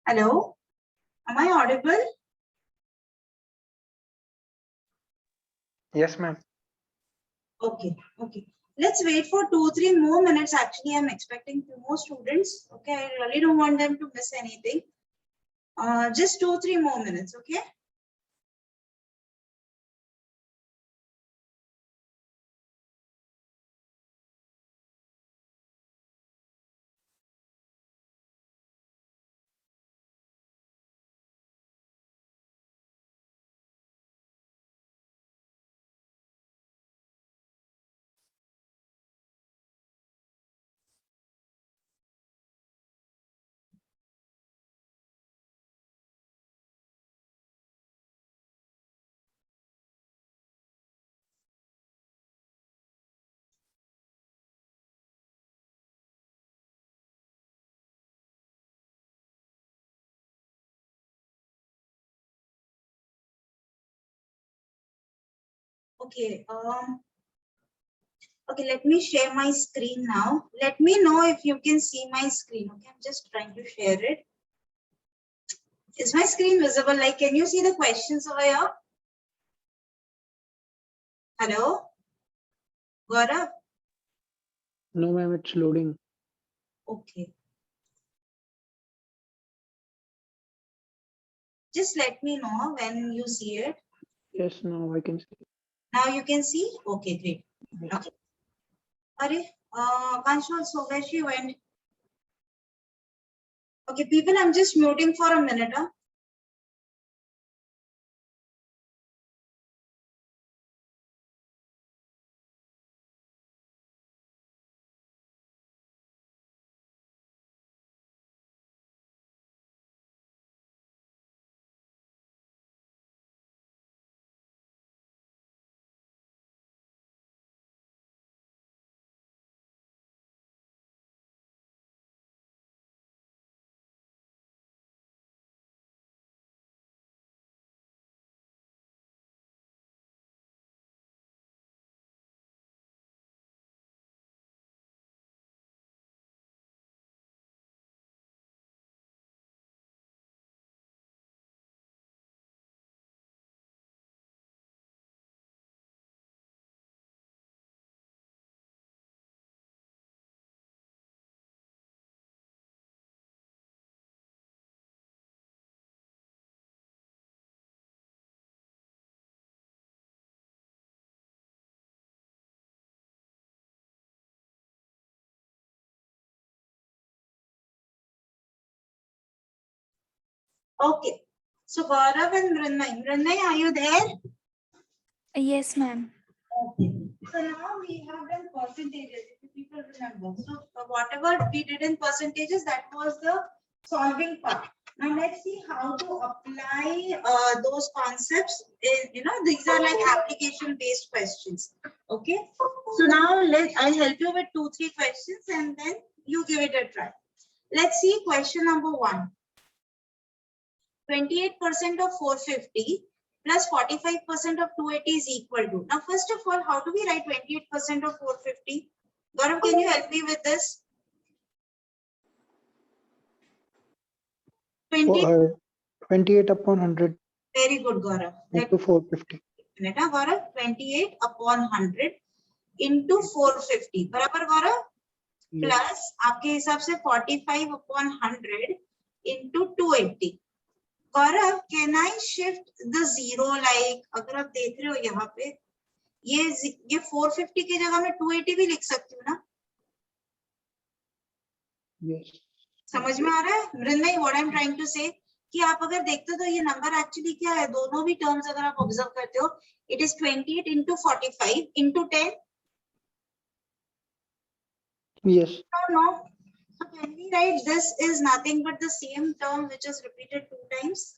Hello, am I audible? Yes, ma'am. Okay. Let's wait for 2-3 more minutes. Actually, I'm expecting 2 more students. Okay, I really don't want them to miss anything. Just 2-3 more minutes. Okay. Okay. Okay, let me share my screen now. Let me know if you can see my screen. Okay, I'm just trying to share it. Is my screen visible? Like, can you see the questions over here? Hello? Gaurav? No, ma'am, it's loading. Okay. Just let me know when you see it. Yes, now I can see. Now you can see? Okay, great. Yes. Okay. Kanshu also, where she went? Okay, people, I'm just muting for a minute. Huh? Okay. So Gaurav and Mrinay, are you there? Yes, ma'am. Okay. So now we have done percentages, if people remember. So whatever we did in percentages, that was the solving part. Now let's see how to apply those concepts. These are like application-based questions. Okay. So now I'll help you with 2-3 questions and then you give it a try. Let's see question number 1. 28% of 450 plus 45% of 280 is equal to. Now, first of all, how do we write 28% of 450? Gaurav, can you help me with this? 28 upon 100 Very good, Gaurav. into 450. Gaurav, 28 upon 100 into 450. बराबर Gaurav? Yes. Plus आपके हिसाब से 45 upon 100 into 280. Gaurav, can I shift the zero like अगर आप देख रहे हो यहाँ पे ये 450 की जगह में 280 भी लिख सकती हूँ ना? Yes. समझ में आ रहा है? Mrinmayee, what I'm trying to say कि आप अगर देखते हो तो ये नंबर एक्चुअली क्या है? दोनों भी टर्म्स अगर आप ऑब्जर्व करते हो, it is 28 into 45 into 10. Yes. No. So can we write this is nothing but the same term which is repeated 2 times?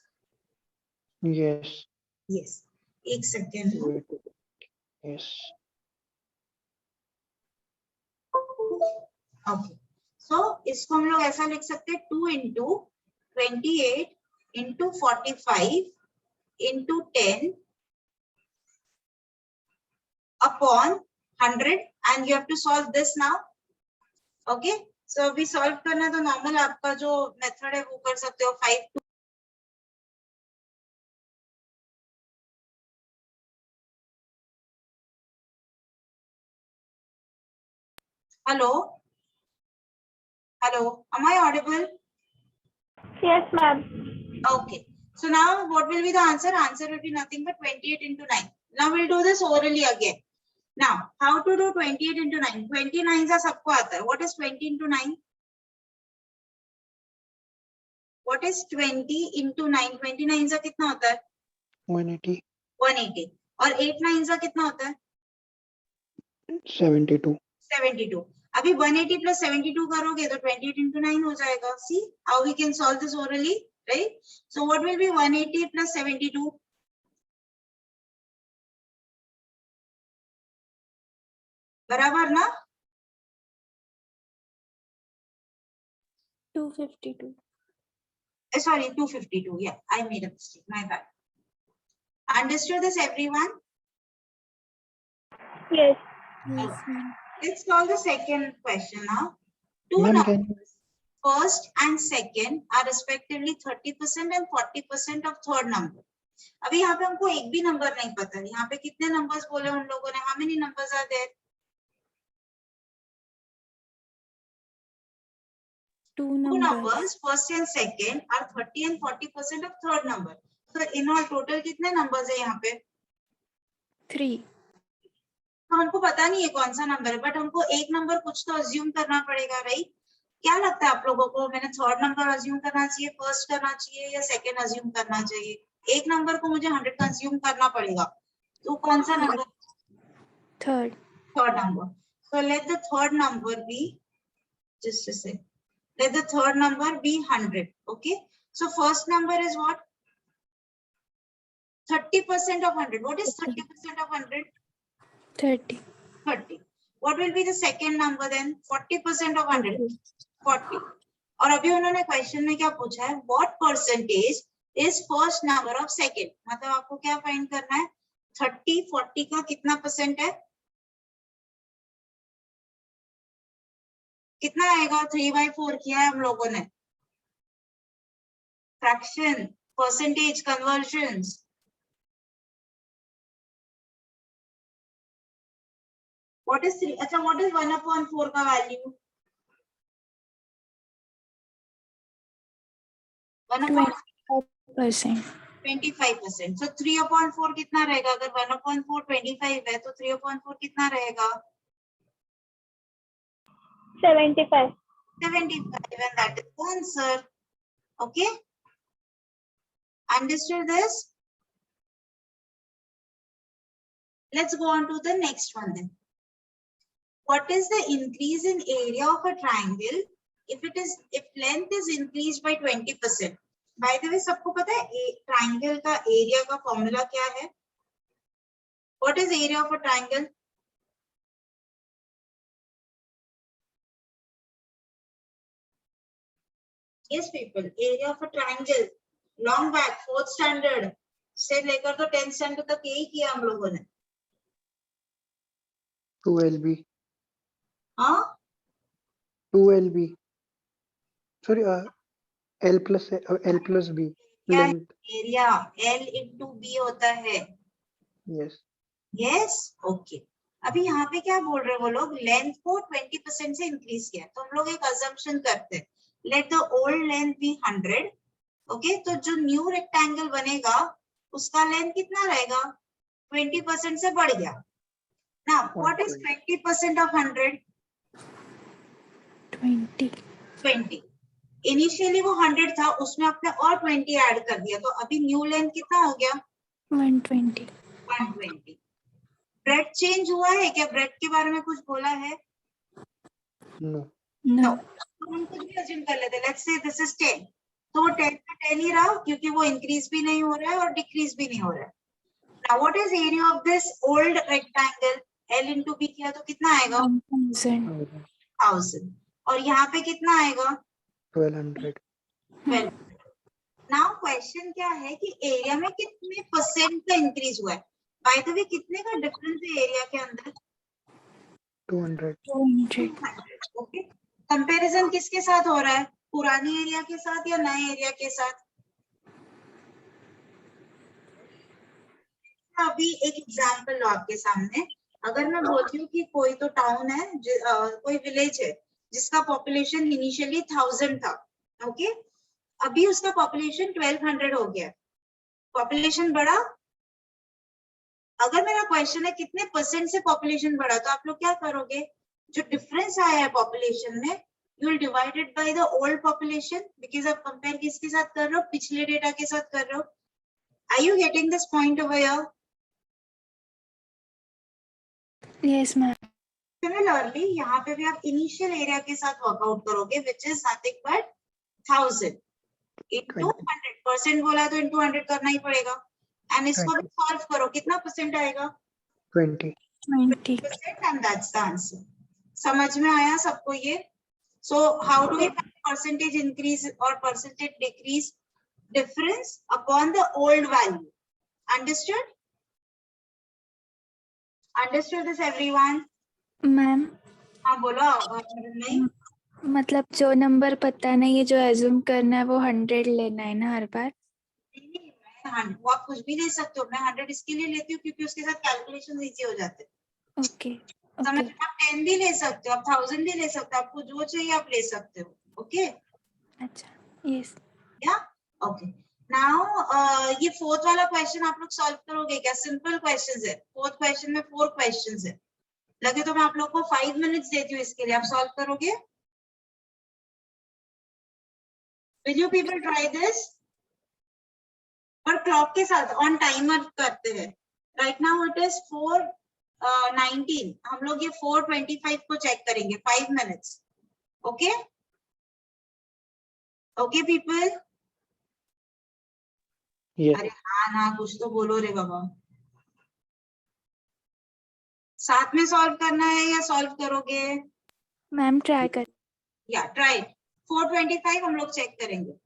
Yes. Yes. एक second. Yes. Okay. So इसको हम लोग ऐसा लिख सकते हैं 2 into 28 into 45 into 10 upon 100 and you have to solve this now. Okay. सो अभी solve करना है तो नॉर्मल आपका जो मेथड है वो कर सकते हो 5 hello hello am I audible? Yes, ma'am. Okay, so now what will be the answer? Answer will be nothing but 28 into 9. Now we'll do this orally again. Now how to do 28 into 9? 29 का सबको आता है. What is 20 into 9? What is 20 into 9? 29 का कितना होता है? 180, 180. और 8 9 का कितना होता है? 72. 72. अभी 180 plus 72 करोगे तो 28 into 9 हो जाएगा. See how we can solve this orally, right? So what will be 180 plus 72? बराबर ना? 252. Sorry, 252. Yeah, I made a mistake. My bad. Understood this, everyone? Yes. Yes, ma'am. Let's solve the second question now. Two Ma'am, numbers, first and second, are respectively 30% and 40% of third number. अभी यहाँ पे हमको एक भी number नहीं पता है. यहाँ पे कितने नंबर्स बोले उन लोगों ने? How many numbers are there? Two Two numbers. numbers, first and second, are 30 and 40% of third number. So in all total कितने numbers है यहाँ पे? 3. तो हमको पता नहीं है कौन सा नंबर है, बट हमको एक नंबर कुछ तो अज्यूम करना पड़ेगा, राइट? क्या लगता है आप लोगों को? मैंने थर्ड नंबर अज्यूम करना चाहिए, फर्स्ट करना चाहिए या सेकंड अज्यूम करना चाहिए? एक नंबर को मुझे 100 का अज्यूम करना पड़ेगा, तो कौन सा number? Third. Third number. So let the third number be, just a sec. Let the third number be 100. Okay. So first number is what? 30% of 100. What is 30% of 100? 30. 30. What will be the second number then? 40% of 100. 40. और अभी उन्होंने question में क्या पूछा है? What percentage is first number of second? मतलब आपको क्या फाइंड करना है? 30, 40 का कितना परसेंट है? कितना आएगा? 3/4 किया है हम लोगों ने. Fraction, percentage, convergence. What is 3? अच्छा, what is 1/4 का वैल्यू? 25%. 25%. So 3/4 कितना रहेगा? अगर 1/4 25 है तो 3/4 कितना रहेगा? 75. 75, and that is the answer. Okay, understood this? Let's go on to the next one then. What is the increase in area of a triangle if length is increased by 20%? By the way, सबको पता है triangle का area का formula क्या है? What is area of a triangle? Yes, people. Area of a triangle. Long back, 4th standard से लेकर तो 10th standard तक यही किया हम लोगों ने. 2LB. हाँ? 2LB. Sorry, L plus B. Length. Area L into B होता है. Yes. Yes, okay. अभी यहाँ पे क्या बोल रहे हैं वो लोग? लेंथ को 20% से इंक्रीज किया. तो हम लोग एक अजम्पशन करते हैं. Let the old length be 100. Okay, तो जो न्यू रेक्टेंगल बनेगा उसका लेंथ कितना रहेगा? 20% से बढ़ गया. Now what is 20% of 100? 20. 20. Initially वो 100 था, उसमें आपने और 20 ऐड कर दिया, तो अभी न्यू लेंथ कितना हो गया? 120. 120. ब्रेड चेंज हुआ है क्या? ब्रेड के बारे में कुछ बोला है? No. No. तो हम कुछ भी अज्यूम कर लेते हैं. Let's say this is 10. तो वो 10 का 10 ही रहा, क्योंकि वो इंक्रीज भी नहीं हो रहा है और डिक्रीज भी नहीं हो रहा है. Now what is area of this old rectangle? L into B किया तो कितना आएगा? 1000. 1000. और यहाँ पे कितना आएगा? 1200. 12. नाउ क्वेश्चन क्या है कि एरिया में कितने परसेंट का इंक्रीज हुआ है? बाय द वे, कितने का डिफरेंस है एरिया के अंदर? 200. 200. ओके, कंपैरिजन किसके साथ हो रहा है, पुराने एरिया के साथ या नए एरिया के साथ? अभी एक एग्जांपल लो आपके सामने, अगर मैं बोलती हूँ कि कोई तो टाउन है, कोई विलेज है जिसका पॉपुलेशन इनिशियली 1000 था, ओके, अभी उसका पॉपुलेशन 1200 हो गया, पॉपुलेशन बढ़ा। अगर मेरा क्वेश्चन है कितने परसेंट से पॉपुलेशन बढ़ा, तो आप लोग क्या करोगे, जो डिफरेंस आया है पॉपुलेशन में, you will divide it by the old population, because आप कंपेयर किसके साथ कर रहे हो, पिछले डेटा के साथ कर रहे हो। Are you getting this point over here? Yes, ma'am. Similarly यहाँ पे भी आप इनिशियल एरिया के साथ वर्कआउट करोगे, which is nothing but 1000 into 100%, बोला तो इंटू 100 करना ही पड़ेगा, एंड इसको भी सॉल्व करो, कितना परसेंट आएगा, 20. 20. 20%, एंड दैट्स द आंसर। समझ में आया सबको ये? So how do we percentage increase और percentage decrease, difference upon the old value. Understood? Understood this everyone? Ma'am, हाँ बोलो। नहीं मतलब जो नंबर पता नहीं है, जो एज्यूम करना है वो 100 लेना है ना हर बार? नहीं, वो आप कुछ भी ले सकते हो, मैं 100 इसके लिए लेती हूँ क्योंकि उसके साथ कैलकुलेशन इजी हो जाते हैं। ओके समझ, ओके। आप 10 भी ले सकते हो, आप 1000 भी ले सकते हो, आपको जो चाहिए आप ले सकते हो। ओके, अच्छा, यस। या ओके। नाउ ये फोर्थ वाला क्वेश्चन आप लोग सॉल्व करोगे क्या? सिंपल क्वेश्चन है, फोर्थ क्वेश्चन में 4 क्वेश्चन है, लगे तो मैं आप लोग को 5 मिनट्स देती हूँ इसके लिए, आप सॉल्व करोगे? Will you people try this? और क्लॉक के साथ ऑन टाइमर करते हैं। राइट नाउ इट इज 4:19, हम लोग ये 4:25 को चेक करेंगे, 5 minutes. Okay okay people? Yes. अरे हाँ ना, कुछ तो बोलो रे बाबा। साथ में सॉल्व करना है या सॉल्व करोगे? मैम ट्राई कर। या ट्राई। 4:25 हम लोग चेक करेंगे।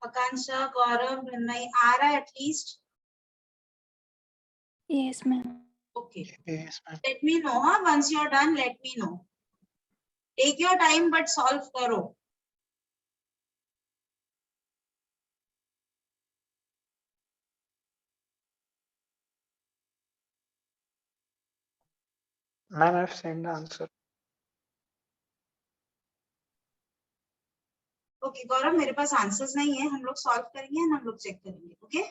आकांक्षा, गौरव, मृण्मयी आ रहा है at least? Yes ma'am. Okay, Yes, ma'am. let me know, huh? Once you're done, let me know. Take your time but solve करो. Ma'am, I've sent the answer. Okay Gaurav, मेरे पास आंसर्स नहीं है, हम लोग सॉल्व करेंगे एंड हम लोग चेक करेंगे. ओके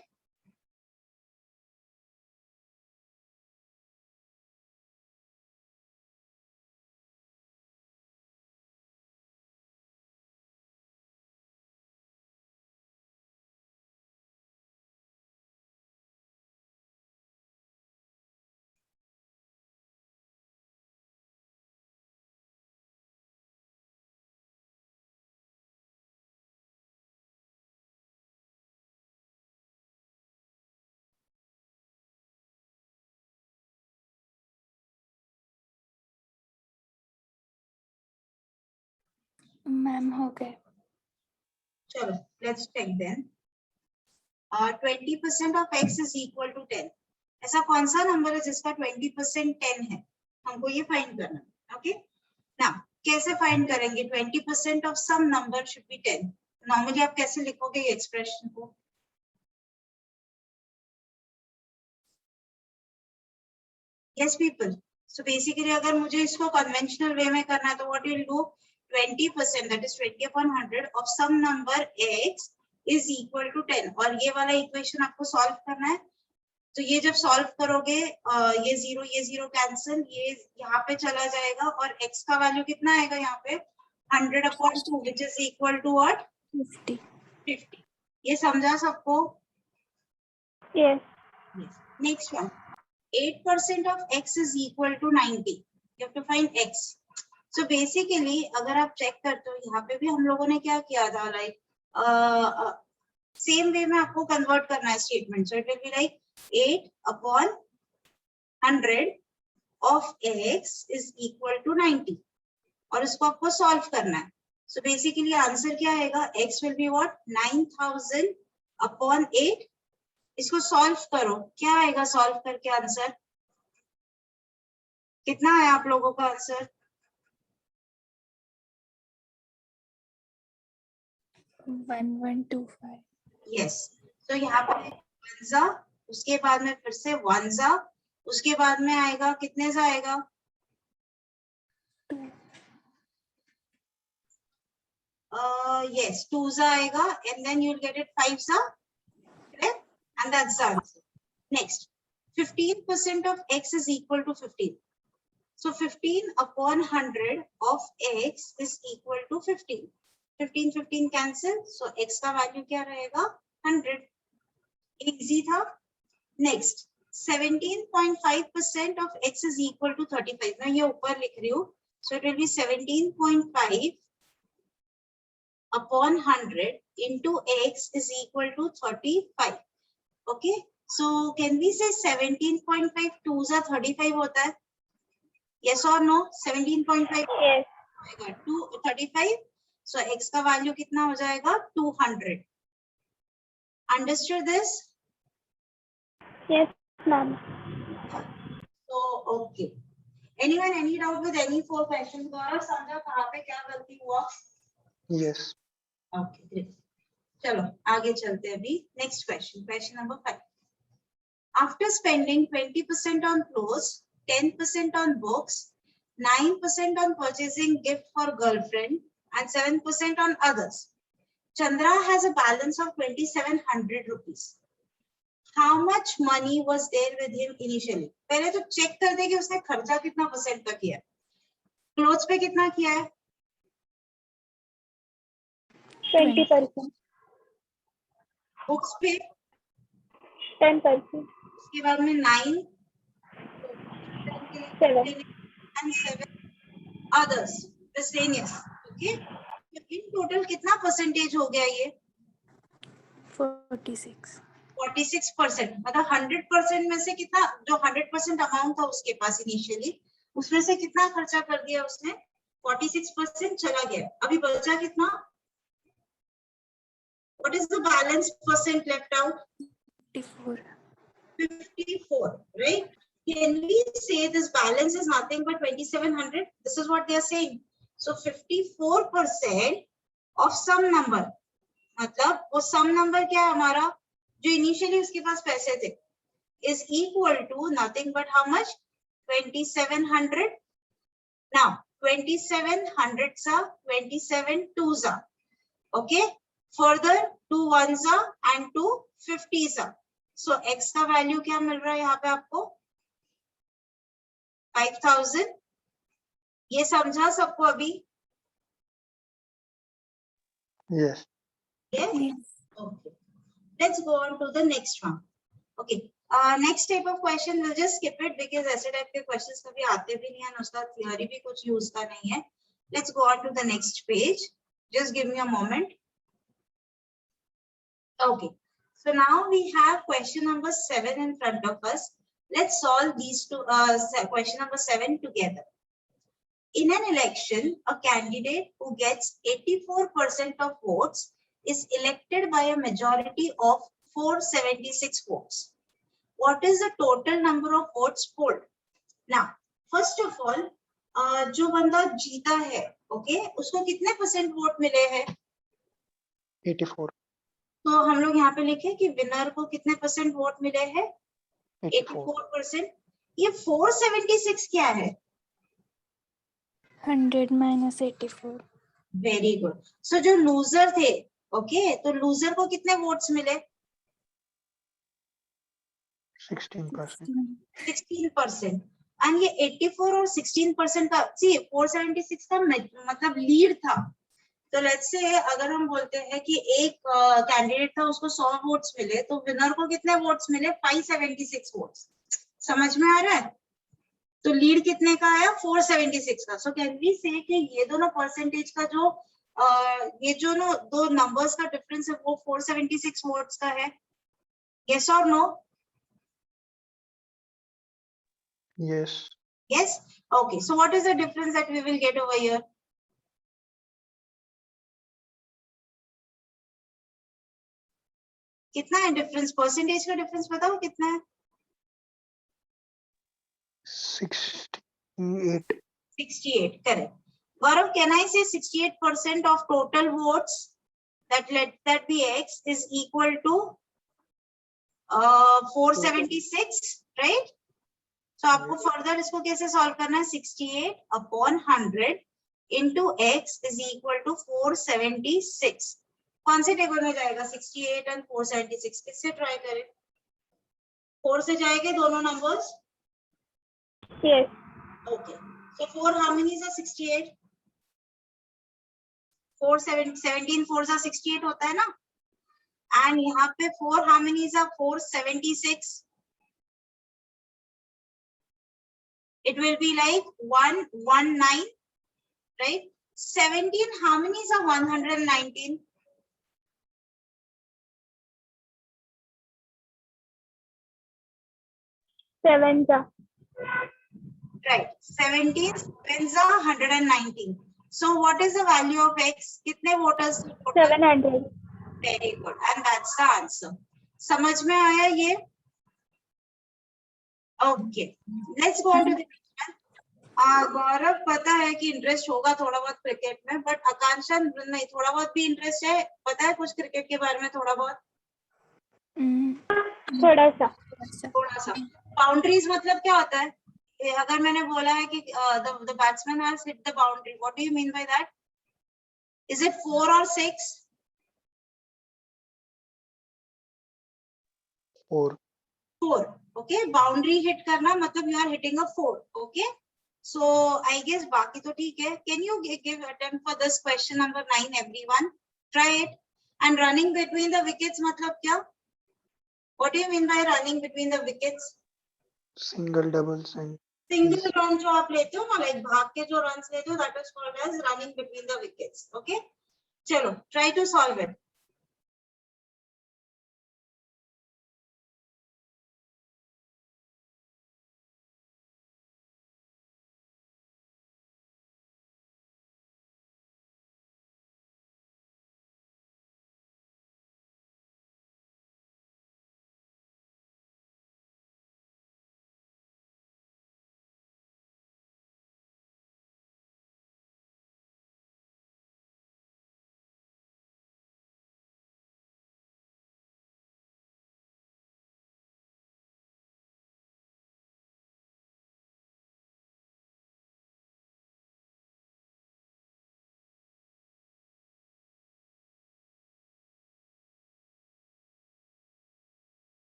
मैम हो गए. चलो let's check then. 20% of x is equal to 10. ऐसा कौन सा नंबर है जिसका 20% 10 है? हमको ये फाइंड करना है. ओके ना, कैसे फाइंड करेंगे? 20% of some number should be 10. Normally आप कैसे लिखोगे ये एक्सप्रेशन को? यस पीपल, सो बेसिकली अगर मुझे इसको कन्वेंशनल वे में करना है तो what will do, 20% that is 20 upon 100 of some number x is equal to 10. और ये वाला इक्वेशन आपको सॉल्व करना है. तो ये जब सॉल्व करोगे ये जीरो कैंसिल, ये यहाँ पे चला जाएगा और x का वैल्यू कितना आएगा यहाँ पे? 100 upon 2 which is equal to what? 50. 50. ये समझा सबको? Yes. Yes. Next one. 8% of x is equal to 90. You have to find x. So basically अगर आप चेक करते हो यहाँ पे भी हम लोगों ने क्या किया था, लाइक सेम वे में आपको कन्वर्ट करना है statement. So it will be like 8 upon 100 of x is equal to 90 और उसको आपको सॉल्व करना है. सो बेसिकली आंसर क्या आएगा? x will be what? 9000 upon 8. इसको सॉल्व करो, क्या आएगा सॉल्व करके आंसर? कितना है आप लोगों का आंसर? 1125. यस. तो यहाँ पे वनजा, उसके बाद में फिर से वनजा, उसके बाद में आएगा कितने जा आएगा? 2. Yes, 2 जा आएगा and then you'll get it 5 जा, correct? And that's the answer. Next, 15% of x is equal to 15. So 15 upon 100 of x is equal to 15. 15 cancel, so x का वैल्यू क्या रहेगा? 100. Easy था. Next, 17.5% of x is equal to 35. मैं ये ऊपर लिख रही हूँ. So it will be 17.5 upon 100 into x is equal to 35. Okay, so can we say 17.5 2 जा 35 होता है? Yes or no? 17.5 Yes. 235. So x का वैल्यू कितना हो जाएगा? 200. Understood this? Yes, ma'am. So okay. Anyone any doubt with any 4 questions? गौरव समझा कहाँ पे क्या गलती हुआ? Yes. Okay, great. चलो आगे चलते हैं अभी. Next question, question number 5. After spending 20% on clothes, 10% on books, 9% on purchasing gift for girlfriend, and 7% on others, Chandra has a balance of 2700 rupees. How much money was there with him initially? पहले तो check कर दे कि उसने खर्चा कितना percent का किया. Clothes पे कितना किया है? 20%. बुक्स पे 10%. उसके बाद में 9 7. and 7 others miscellaneous. Okay, in total कितना परसेंटेज हो गया ये? 46. 46%. मतलब 100% में से कितना, जो 100% अमाउंट था उसके पास इनिशियली, उसमें से कितना खर्चा कर दिया उसने? 46% चला गया. अभी बचा कितना? What is the balance percent left out? 54. 54, right? Can we say this balance is nothing but 2700? This is what they are saying. So 54% of some number, मतलब वो सम नंबर क्या है हमारा, जो इनिशियली उसके पास पैसे थे, is equal to nothing but how much? 2700. Now 2700 are 27 twos are, okay, further 2 ones are and 2 50s are. So x का वैल्यू क्या मिल रहा है यहाँ पे आपको? 5000. ये समझा सबको अभी? Yes. Yes. Yes. Okay. Let's go on to the next one. Okay. Next type of question we'll just skip it because ऐसे type के questions कभी आते भी नहीं है, उसका theory भी कुछ use का नहीं है. Let's go on to the next page. Just give me a moment. Okay. So now we have question number 7 in front of us. Let's solve these two question number 7 together. In an election, a candidate who gets 84% of votes is elected by a majority of 476 votes. What is the total number of votes polled? Now, first of all, जो बंदा जीता है, okay, उसको कितने percent vote मिले हैं? 84. तो हम लोग यहाँ पे लिखे कि विनर को कितने परसेंट वोट मिले हैं? 84. 84%. ये 476 क्या है? 100 minus 84. Very good. सो जो लूजर थे, ओके, तो लूजर को कितने वोट्स मिले? 16%. 16%. एंड ये 84 और 16% का, सी 476 का मतलब लीड था. तो लेट्स से अगर हम बोलते हैं कि एक कैंडिडेट था, उसको 100 वोट्स मिले, तो विनर को कितने वोट्स मिले? 576 वोट्स. समझ में आ रहा है? तो लीड कितने का आया? 476 का. सो कैन वी से कि ये दोनों परसेंटेज का जो ये जो दो नंबर्स का डिफरेंस है वो 476 वोट्स का है. यस और no? Yes. Yes. Okay. So what is the difference that we will get over here? कितना है डिफरेंस? परसेंटेज का डिफरेंस बताओ कितना है? 68. 68. Correct. Gaurav, can I say 68% of total votes, that let that be x, is equal to 476, right? So आपको further इसको कैसे solve करना है? 68 upon 100 into x is equal to 476. कौन से टेबल में जाएगा? 68 and 476. किससे ट्राई करें? 4 से जाएंगे दोनों numbers? Yes. Okay. So 4 how many is 68? 4 17 4 are 68 होता है ना? And यहाँ पे 4 how many is 476? It will be like 119, right? 17 how many is 119? Seven. Right. 17 sevens are 119. So what is the value of x? कितने voters? 700. Very good. And that's the answer. समझ में आया ये? Okay. Let's go on to the next one. गौरव पता है कि interest होगा थोड़ा बहुत क्रिकेट में, बट आकांक्षा नहीं, थोड़ा बहुत भी इंटरेस्ट है, पता है कुछ क्रिकेट के बारे में थोड़ा बहुत? थोड़ा सा. थोड़ा सा. बाउंड्रीज मतलब क्या होता है? अगर मैंने बोला है कि the batsman has hit the boundary, what do you mean by that? Is it 4 or 6? 4. 4. Okay. Boundary hit करना मतलब you are hitting a 4. Okay. So I guess बाकी तो ठीक है. Can you give attempt for this question number 9, everyone? Try it. And running between the wickets मतलब क्या? What do you mean by running between the wickets? Single, doubles, and Single run जो आप लेते हो ना, like भाग के जो runs लेते हो, that is called as running between the wickets. Okay. चलो, try to solve it.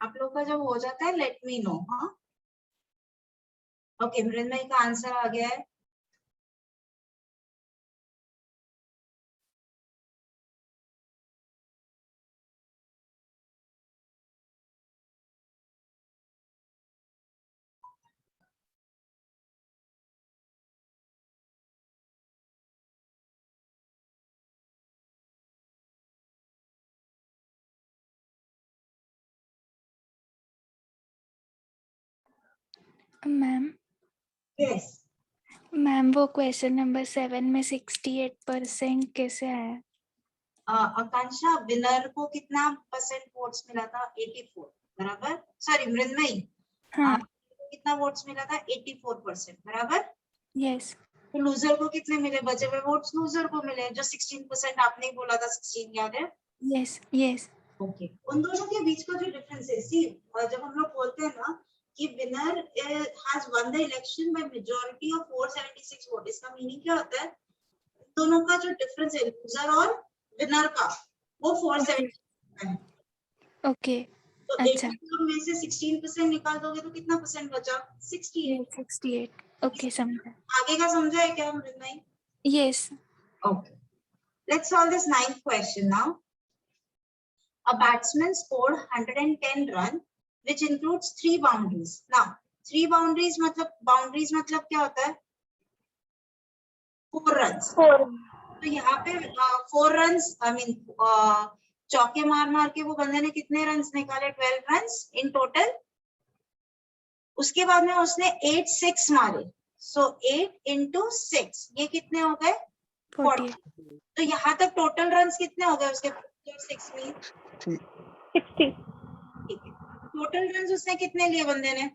आप लोग का जब हो जाता है लेट मी नो. हाँ, ओके, मृन्मयी का आंसर आ गया है. मैम यस, मैम वो क्वेश्चन नंबर 7 में 68% कैसे आया? आकांक्षा, विनर को कितना परसेंट वोट्स मिला था? 84, बराबर. सॉरी मृन्मयी, हाँ. कितना वोट्स मिला था? 84%, बराबर. यस. तो लूजर को कितने मिले? बचे हुए वोट्स लूजर को मिले, जो 16% आपने ही बोला था. 16 याद है? यस. यस. ओके, उन दोनों के बीच का जो डिफरेंस है, सी जब हम लोग बोलते हैं ना कि winner has one the election by majority of 476 vote, इसका मीनिंग क्या होता है? दोनों का जो डिफरेंस है लूजर और विनर का, वो 476 है. ओके. तो अच्छा. 84 में से 16% निकाल दोगे तो कितना परसेंट बचा? 68. 68. ओके, समझा. आगे का समझा है क्या Mrinmayee? Yes. Okay, let's solve this ninth question now. A batsman scored 110 run, which includes 3 boundaries. Now, 3 boundaries मतलब क्या होता है? 4 runs. 4. तो यहाँ पे 4 runs, I mean चौके मार के वो बंदे ने कितने रन्स निकाले? 12 runs in total. उसके बाद में उसने 8 6 मारे. So 8 into 6, ये कितने हो गए? 40. तो यहाँ तक टोटल रन्स कितने हो गए उसके? 6 में 60. ठीक है. टोटल रन्स उसने कितने लिए बंदे ने?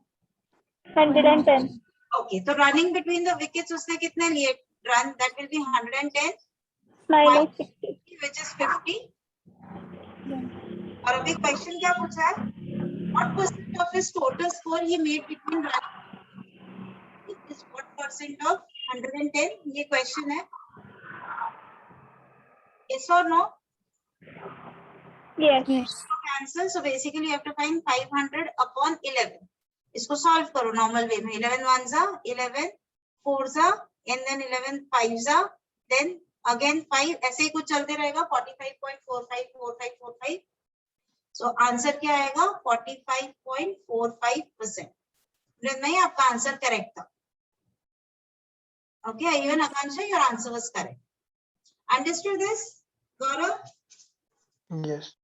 110. ओके, तो रनिंग बिटवीन द विकेट्स उसने कितने लिए? Run that will be 110 minus 60. Which is 50. और अभी क्वेश्चन क्या पूछा है? What percent of his total score he made between running is what percent of 110? ये क्वेश्चन है. यस और no? Yes. Yes. Cancel. So basically you have to find 500 upon 11. इसको solve करो नॉर्मल वे में. 11 1 जा 11, 4 जा, एंड देन 11 5 जा, then again 5, ऐसे ही कुछ चलते रहेगा. 45.454545. सो आंसर क्या आएगा? 45.45%. नहीं, आपका आंसर करेक्ट था. Okay, even Akanksha, your answer was correct. Understood this, Gaurav? Yes.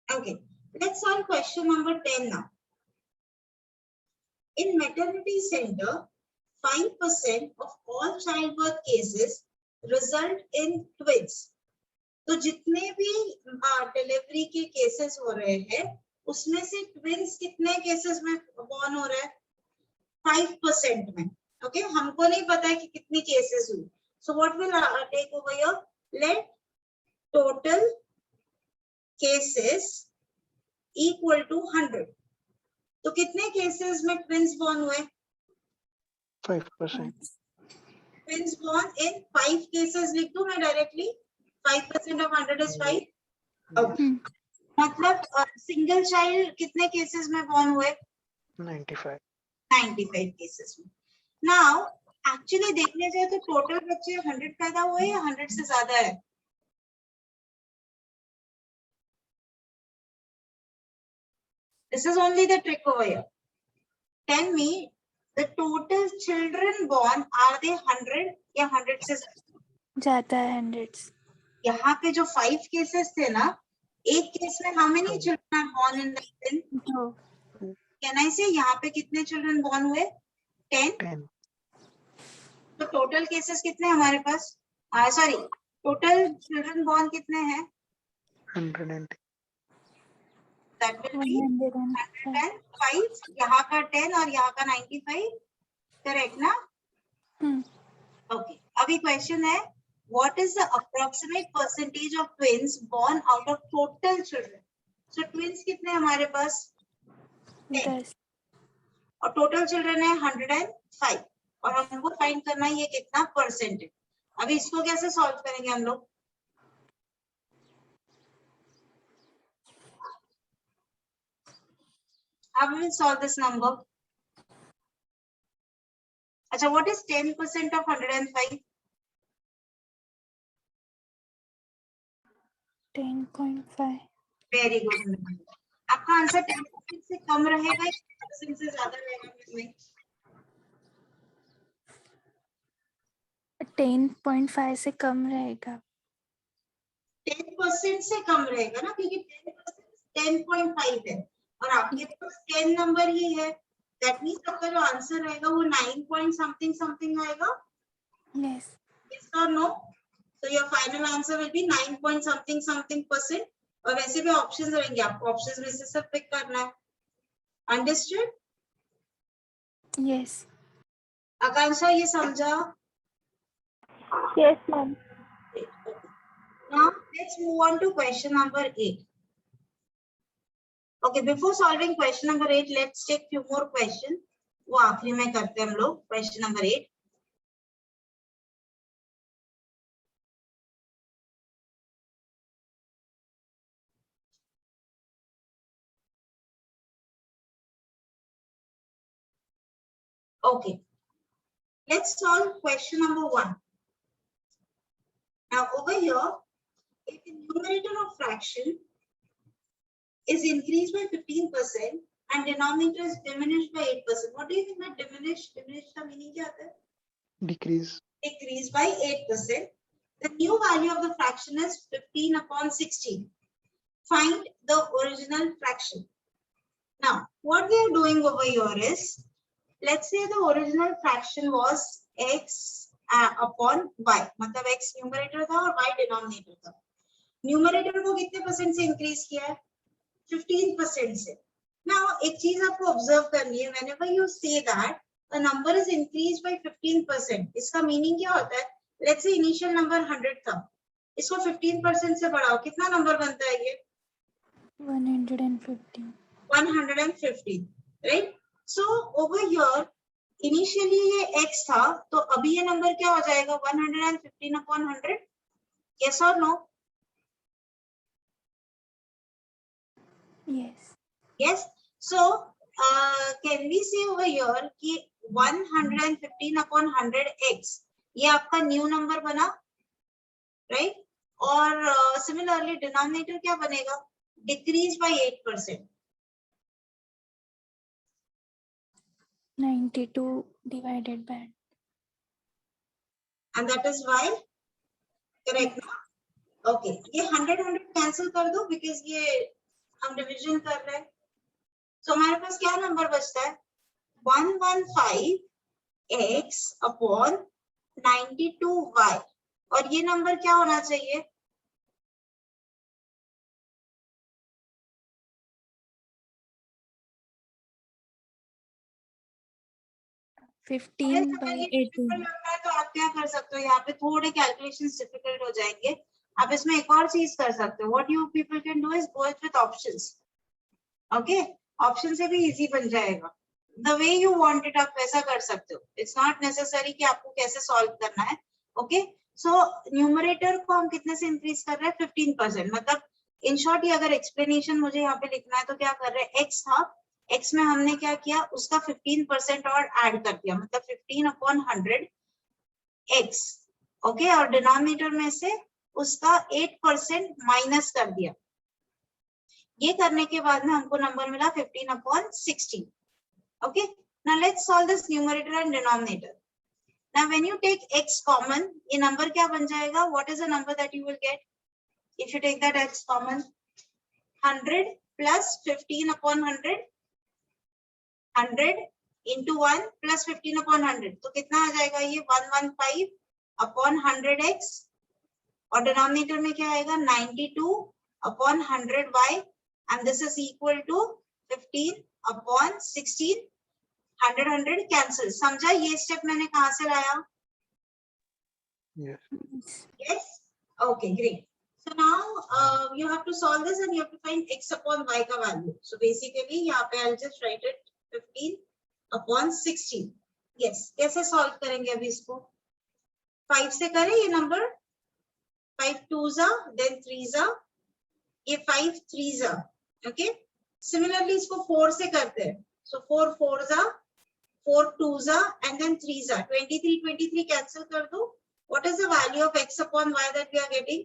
Okay, let's solve question number 10 now. In maternity center, 5% of all childbirth cases result in twins. तो जितने भी delivery के cases हो रहे हैं उसमें से ट्विंस कितने केसेस में बॉर्न हो रहे हैं? 5% में. ओके, हमको नहीं पता है कि कितनी केसेस हुई. So what will take over here? Let total cases equal to 100. तो कितने केसेस में ट्विंस बॉर्न हुए? 5%. ट्विंस बॉर्न इन 5 केसेस लिख दूं मैं डायरेक्टली? 5% of 100 is 5. ओके, मतलब सिंगल चाइल्ड कितने केसेस में बॉर्न हुए? 95. 95 केसेस में. नाउ एक्चुअली देखने जाए तो टोटल बच्चे 100 पैदा हुए या 100 से ज्यादा है? This is only the trick over here. Tell me, the total children born, are they 100 या 100 से जाता है 100. यहाँ पे जो 5 केसेस थे ना, एक केस में how many children are born in that दिन? 2. Can I say यहाँ पे कितने children born हुए? 10. 10. तो टोटल केसेस कितने हमारे पास? सॉरी, टोटल चिल्ड्रन बॉर्न कितने हैं? 110. That will be 105. 105. यहाँ का 10 और यहाँ का 95. करेक्ट ना? ओके, अभी क्वेश्चन है, what is the approximate percentage of twins born out of total children? So twins कितने हमारे पास? 10. और टोटल चिल्ड्रन है 105 और हमको फाइंड करना है ये कितना परसेंट है. अभी इसको कैसे सॉल्व करेंगे हम लोग? How we will solve this number? Acha, what is 10% of 105? 10.5. Very good. आपका आंसर 10% से कम रहेगा या 10% से ज्यादा रहेगा इसमें? 10.5 से कम रहेगा. 10% से कम रहेगा ना, क्योंकि 10% 10.5 है और आपके पास 10 नंबर ही है. दैट मीन्स आपका जो आंसर रहेगा वो 9 point something something आएगा. Yes. Yes or no? So your final answer will be 9 point something something %. और वैसे भी ऑप्शंस रहेंगे, आपको ऑप्शंस में से सब पिक करना है. अंडरस्टूड? Yes. आकांक्षा ये समझा? Yes, ma'am. Now let's move on to question number 8. Okay, before solving question number 8, let's take few more questions. वो आखिरी में करते हैं हम लोग. Question number 8. Okay, let's solve question number 1. Now over here, if the numerator of fraction is increased by 15% and denominator is diminished by 8%. What do you think by diminished? Diminished का meaning क्या आता है? Decrease. Decreased by 8%. The new value of the fraction is 15 upon 16. Find the original fraction. Now, what we are doing over here is, let's say the original fraction was x upon y. मतलब x numerator था और y denominator था. Numerator को कितने percent से increase किया है? 15% से. Now, एक चीज आपको observe करनी है. Whenever you say that a number is increased by 15%, इसका meaning क्या होता है? Let's say initial number 100 था. इसको 15% से बढ़ाओ, कितना नंबर बनता है ये? 150. 150, right? So over here, initially ये x था, तो अभी ये नंबर क्या हो जाएगा? 115 upon 100. Yes or no? Yes. Yes. So can we say over here कि 115 upon 100x ये आपका न्यू नंबर बना, राइट? और सिमिलरली डिनोमिनेटर क्या बनेगा? Decrease by 8%. 92 divided by. And that is why, correct ना? Okay, ये 100 कैंसिल कर दो बिकॉज ये हम डिवीजन कर रहे हैं. तो हमारे पास क्या नंबर बचता है? 115x upon 92y. और ये नंबर क्या होना चाहिए? 15 by 18. तो आप क्या कर सकते हो, यहाँ पे थोड़े कैलकुलेशंस डिफिकल्ट हो जाएंगे. आप इसमें एक और चीज कर सकते हो. What you people can do is go with options. Okay, option से भी इजी बन जाएगा. The way you want it आप वैसा कर सकते हो. इट्स नॉट नेसेसरी कि आपको कैसे सॉल्व करना है. ओके, सो न्यूमरेटर को हम कितने से इंक्रीज कर रहे हैं? 15%. मतलब इन शॉर्ट ये अगर एक्सप्लेनेशन मुझे यहाँ पे लिखना है तो क्या कर रहे हैं? एक्स था, एक्स में हमने क्या किया? उसका 15% और ऐड कर दिया, मतलब 15 अपॉन 100 एक्स. ओके, और डिनोमिनेटर में से उसका 8% माइनस कर दिया. ये करने के बाद में हमको नंबर मिला 15 upon 16. Okay, now let's solve this numerator and denominator. Now when you take x common, ये number क्या बन जाएगा? What is the number that you will get if you take that x common? 100 plus 15 upon 100. 100 into 1 plus 15 upon 100. तो कितना आ जाएगा ये? 115 upon 100x. और denominator में क्या आएगा? 92 upon 100y. And this is equal to 15 upon 16. 100 cancel. समझा ये स्टेप मैंने कहाँ से लाया? Yes. Yes. Okay, great. So now you have to solve this and you have to find x upon y का value. So basically यहाँ पे I'll just write it 15 upon 16. Yes. कैसे solve करेंगे अभी इसको? 5 से करें ये number? 5 2s then 3s ये 5 3s. Okay, सिमिलरली इसको 4 से करते हैं. सो 4 4 जा, 4 2 जा एंड देन 3 जा. 23 कैंसिल कर दो. What is the value of x upon y that we are getting?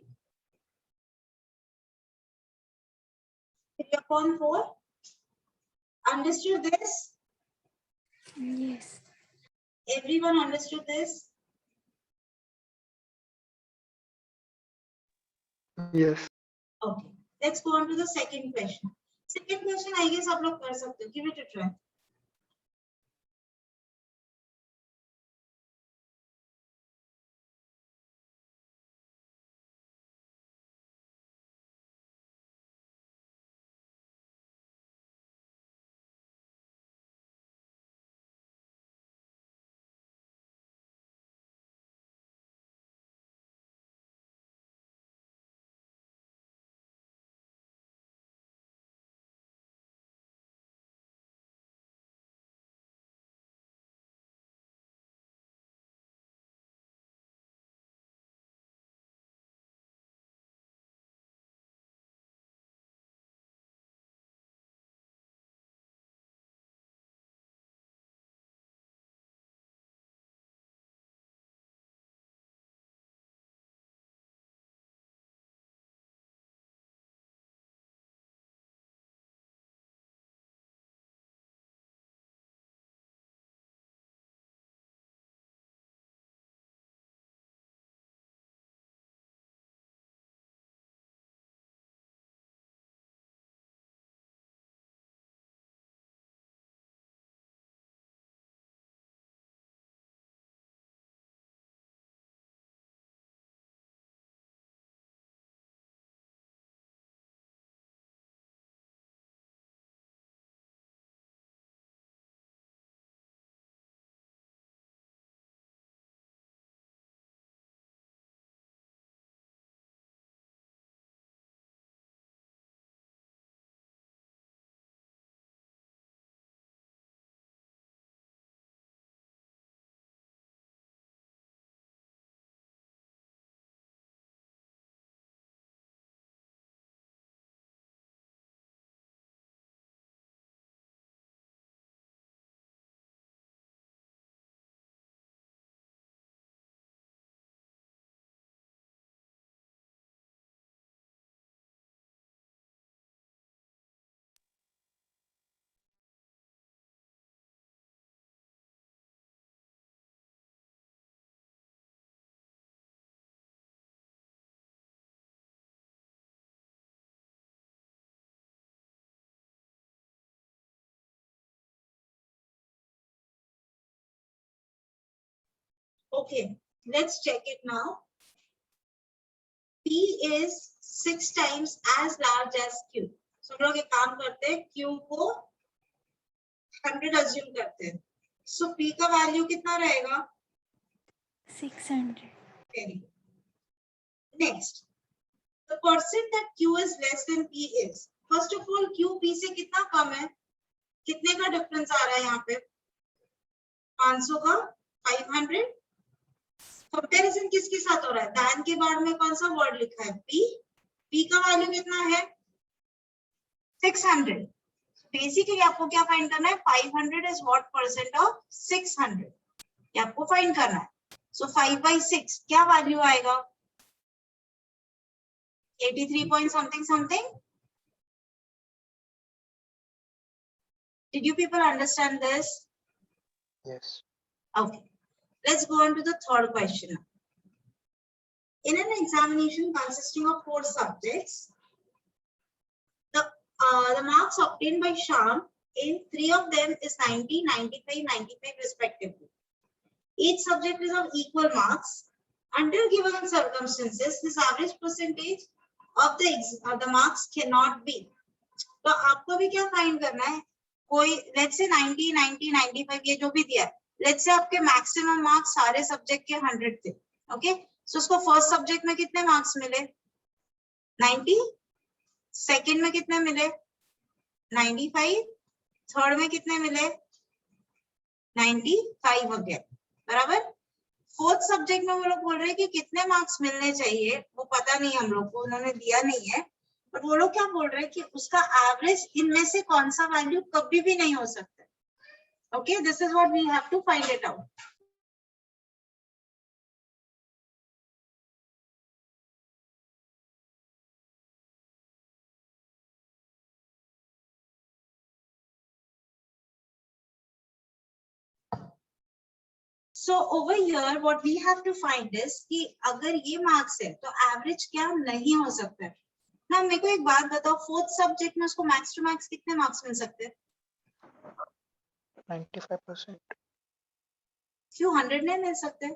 3 upon 4. Understood this? Yes. Everyone understood this? Yes. Okay. Let's go on to the second question. Second question, I guess आप लोग कर सकते हो. Give it a try. Okay, let's check it now. P is 6 times as large as Q. So हम लोग एक काम करते हैं, Q को 100 assume करते हैं. So P का वैल्यू कितना रहेगा? 600. Very good. Next, the percent that Q is less than P is. First of all, Q P से कितना कम है? कितने का डिफरेंस आ रहा है यहाँ पे? 500 का 500. कंपैरिजन किसके साथ हो रहा है? दान के बाद में कौन सा वर्ड लिखा है? P. P का वैल्यू कितना है? 600. बेसिकली आपको क्या फाइंड करना है? 500 इज व्हाट परसेंट ऑफ 600. ये आपको फाइंड करना है. सो 5/6 क्या वैल्यू आएगा? 83 point something something. Did you people understand this? Yes. Okay. Let's go on to the third question. In an examination consisting of 4 subjects, the marks obtained by Shyam in 3 of them is 90, 95, 95 respectively. Each subject is of equal marks. Under given circumstances, this average percentage of the marks cannot be. तो आपको भी क्या find करना है? कोई let's say 90, 90, 95 ये जो भी दिया है, let's say आपके मैक्सिमम मार्क्स सारे सब्जेक्ट के 100 थे. ओके, सो उसको फर्स्ट सब्जेक्ट में कितने मार्क्स मिले? 90. सेकंड में कितने मिले? 95. थर्ड में कितने मिले? 95 अगेन. बराबर. फोर्थ सब्जेक्ट में वो लोग बोल रहे हैं कि कितने मार्क्स मिलने चाहिए वो पता नहीं हम लोग को, उन्होंने दिया नहीं है. बट वो लोग क्या बोल रहे हैं कि उसका एवरेज इनमें से कौन सा वैल्यू कभी भी नहीं हो सकता. Okay, this is what we have to find it out. So over here what we have to find is कि अगर ये मार्क्स है तो एवरेज क्या नहीं हो सकता है ना. मेरे को एक बात बताओ, फोर्थ सब्जेक्ट में उसको मैक्स टू मैक्स कितने मार्क्स मिल सकते हैं? 95%. क्यों 100 नहीं मिल सकते?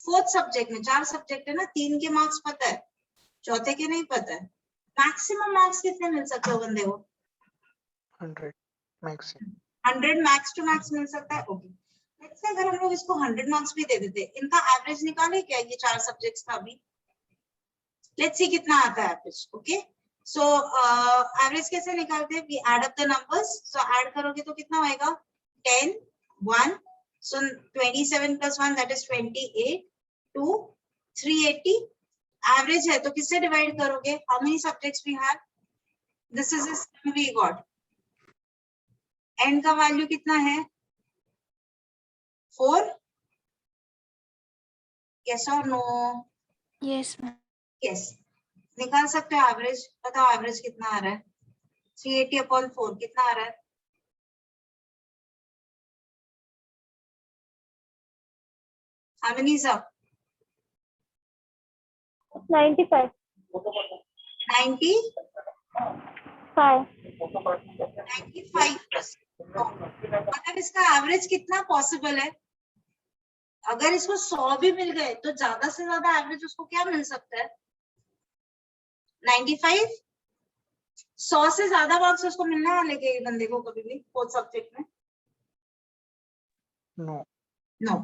फोर्थ सब्जेक्ट में 4 सब्जेक्ट है ना, 3 के मार्क्स पता है, चौथे के नहीं पता है. मैक्सिमम मार्क्स कितने मिल सकते हो बंदे को? 100 maximum. 100 मैक्स टू मैक्स मिल सकता है. ओके, लेट्स से अगर हम लोग इसको 100 मार्क्स भी दे देते, इनका एवरेज निकाले क्या ये 4 सब्जेक्ट्स का भी? लेट्स सी कितना आता है एवरेज. ओके, सो एवरेज कैसे निकालते हैं? We add up the numbers. So add करोगे तो कितना होएगा? 10 1, सो 27 + 1 दैट इज 28, 2 380. एवरेज है तो किससे डिवाइड करोगे? How many subjects we have? This is the sum we got. And का वैल्यू कितना है? 4. yes or no? Yes ma'am. yes. निकाल सकते हो एवरेज. बताओ एवरेज कितना आ रहा है? 380/4 कितना आ रहा है? How many is up? 95. 90 5. 95%. मतलब इसका एवरेज कितना पॉसिबल है? अगर इसको 100 भी मिल गए तो ज्यादा से ज्यादा एवरेज उसको क्या मिल सकता है? 95. 100 से ज्यादा मार्क्स उसको मिलने वाले के बंदे को कभी भी फोर्थ सब्जेक्ट में? No. नो.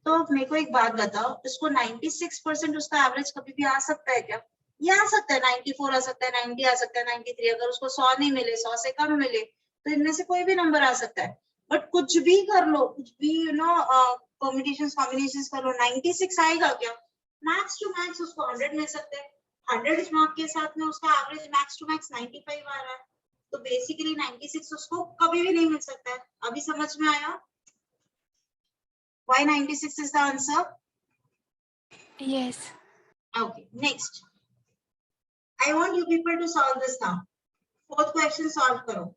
तो मेरे को एक बात बताओ, इसको 96% उसका एवरेज कभी भी आ सकता है क्या? ये आ सकता है. 94 आ सकता है, 90 आ सकता है, 93. अगर उसको 100 नहीं मिले, 100 से कम मिले, तो इनमें से कोई भी नंबर आ सकता है. बट कुछ भी कर लो, कुछ भी परम्यूटेशंस कॉम्बिनेशंस कर लो, 96 आएगा क्या? मैक्स टू मैक्स उसको 100 मिल सकते हैं. 100 मार्क के साथ में उसका एवरेज मैक्स टू मैक्स 95 आ रहा है. तो बेसिकली 96 उसको कभी भी नहीं मिल सकता है. अभी समझ में आया why 96 is the answer? Yes. Okay, next. I want you people to solve this now. Fourth question solve karo.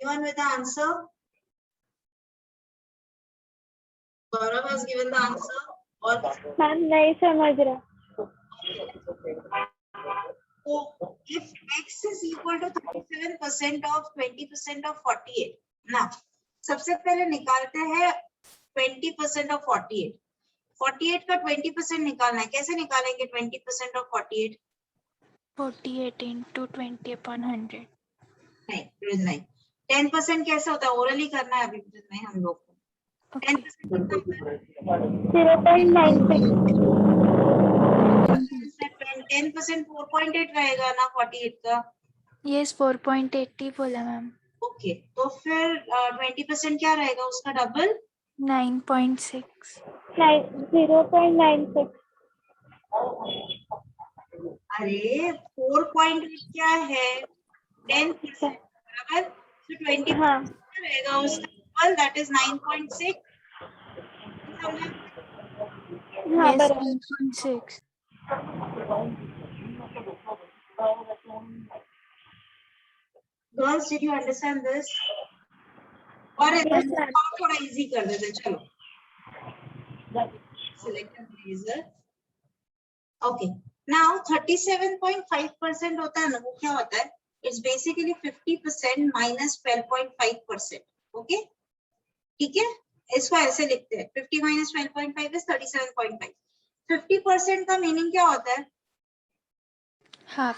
Anyone with the answer? Gaurav has given the answer. Or ma'am नहीं समझ रहा. so if x is equal to 37% of 20% of 48. Now, सबसे पहले निकालते हैं 20% of 48. 48 का 20% निकालना है. कैसे निकालेंगे 20% of 48? 48 into 20 upon 100. नहीं. 10% कैसे होता है? ओरली करना है अभी नहीं हम लोग को. Okay. 10% कितना होता है? 0.96. 10% 4.8 रहेगा ना 48 का. Yes, 4.80 बोला मैम. ओके, तो फिर 20% क्या रहेगा उसका डबल? 9.6. 0.96. अरे 4.8 क्या है? 10% बराबर. तो 20% हाँ. क्या रहेगा उसका डबल? That is 9.6. हाँ Yes, बराबर. 9.6. Girls, did you understand this? और Yes, ma'am. थोड़ा इजी कर देते. चलो, सिलेक्ट लेजर. ओके, नाउ 37.5% होता है ना, वो क्या होता है? It's basically 50% minus 12.5%. ओके, ठीक है, इसको ऐसे लिखते हैं. 50 माइनस 12.5 इज 37.5. 50% का मीनिंग क्या होता है? Half.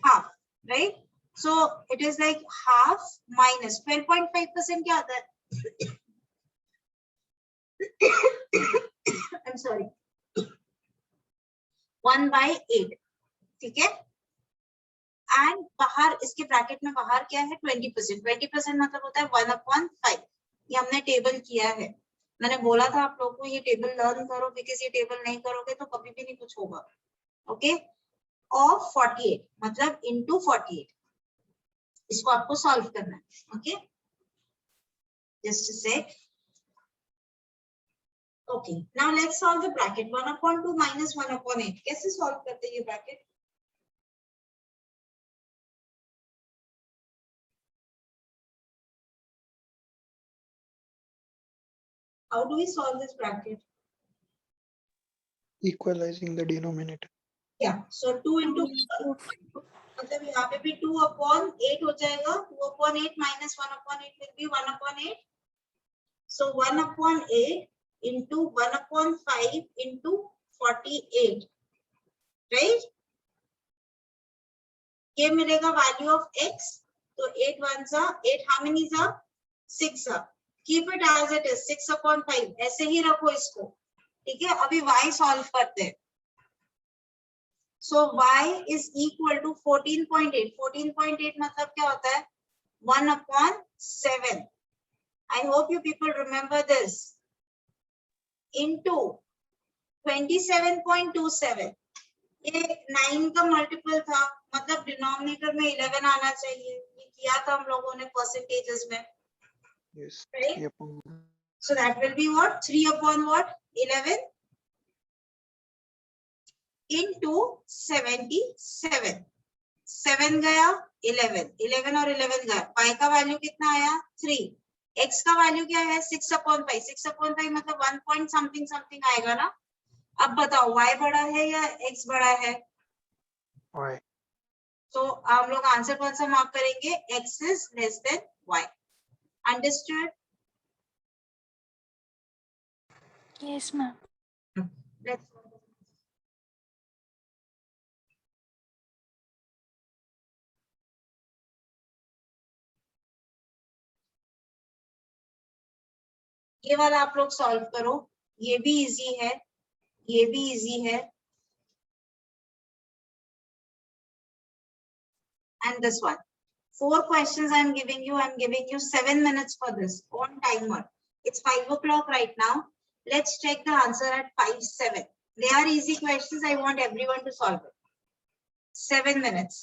Half, right? So it is like half minus 12.5% क्या होता है? I am sorry, 1/8. ठीक है, एंड बाहर इसके ब्रैकेट में बाहर क्या है? 20%. 20% मतलब होता है 1/5. ये हमने टेबल किया है. मैंने बोला था आप लोगों को ये टेबल लर्न करो, बिकॉज ये टेबल नहीं करोगे तो कभी भी नहीं कुछ होगा. ओके, ऑफ 48 मतलब इनटू 48. इसको आपको सॉल्व करना है. Okay, just a sec. Okay, now let's solve the bracket. 1/2 minus 1/8. कैसे सॉल्व करते हैं ये bracket? How do we solve this bracket? Equalizing the denominator. Yeah, so 2 into मतलब यहाँ पे भी 2/8 हो जाएगा. 2/8 minus 1/8 will be 1/8. So 1/8 into 1/5 into 48, right? ये मिलेगा value of x. तो 8 ones are 8. How many are? 6 are. Keep it as it is. 6/5. ऐसे ही रखो इसको. ठीक है, अभी y सॉल्व करते हैं. So y is equal to 14.8. 14.8 मतलब क्या होता है? 1/7. I hope you people remember this. Into 27.27. ये 9 का मल्टीपल था, मतलब डिनोमिनेटर में 11 आना चाहिए. ये किया था हम लोगों ने परसेंटेजेस में. Yes. Right? 3/. So that will be what? 3/11 into 77. 7 गया, 11. 11 और 11 गया. y का वैल्यू कितना आया? 3. x का वैल्यू क्या है? 6/5. 6/5 मतलब 1 point something something आएगा ना. अब बताओ y बड़ा है या x बड़ा है? Y. तो हम लोग आंसर कौन सा मार्क करेंगे? x is less than y. Understood? Yes, ma'am. Let's ये वाला आप लोग सॉल्व करो. ये भी इजी है, ये भी इजी है. And this one. 4 questions I'm giving you. I'm giving you 7 minutes for this on timer. It's 5 o'clock right now. Let's check the answer at 5:07. They are easy questions. I want everyone to solve it. 7 minutes.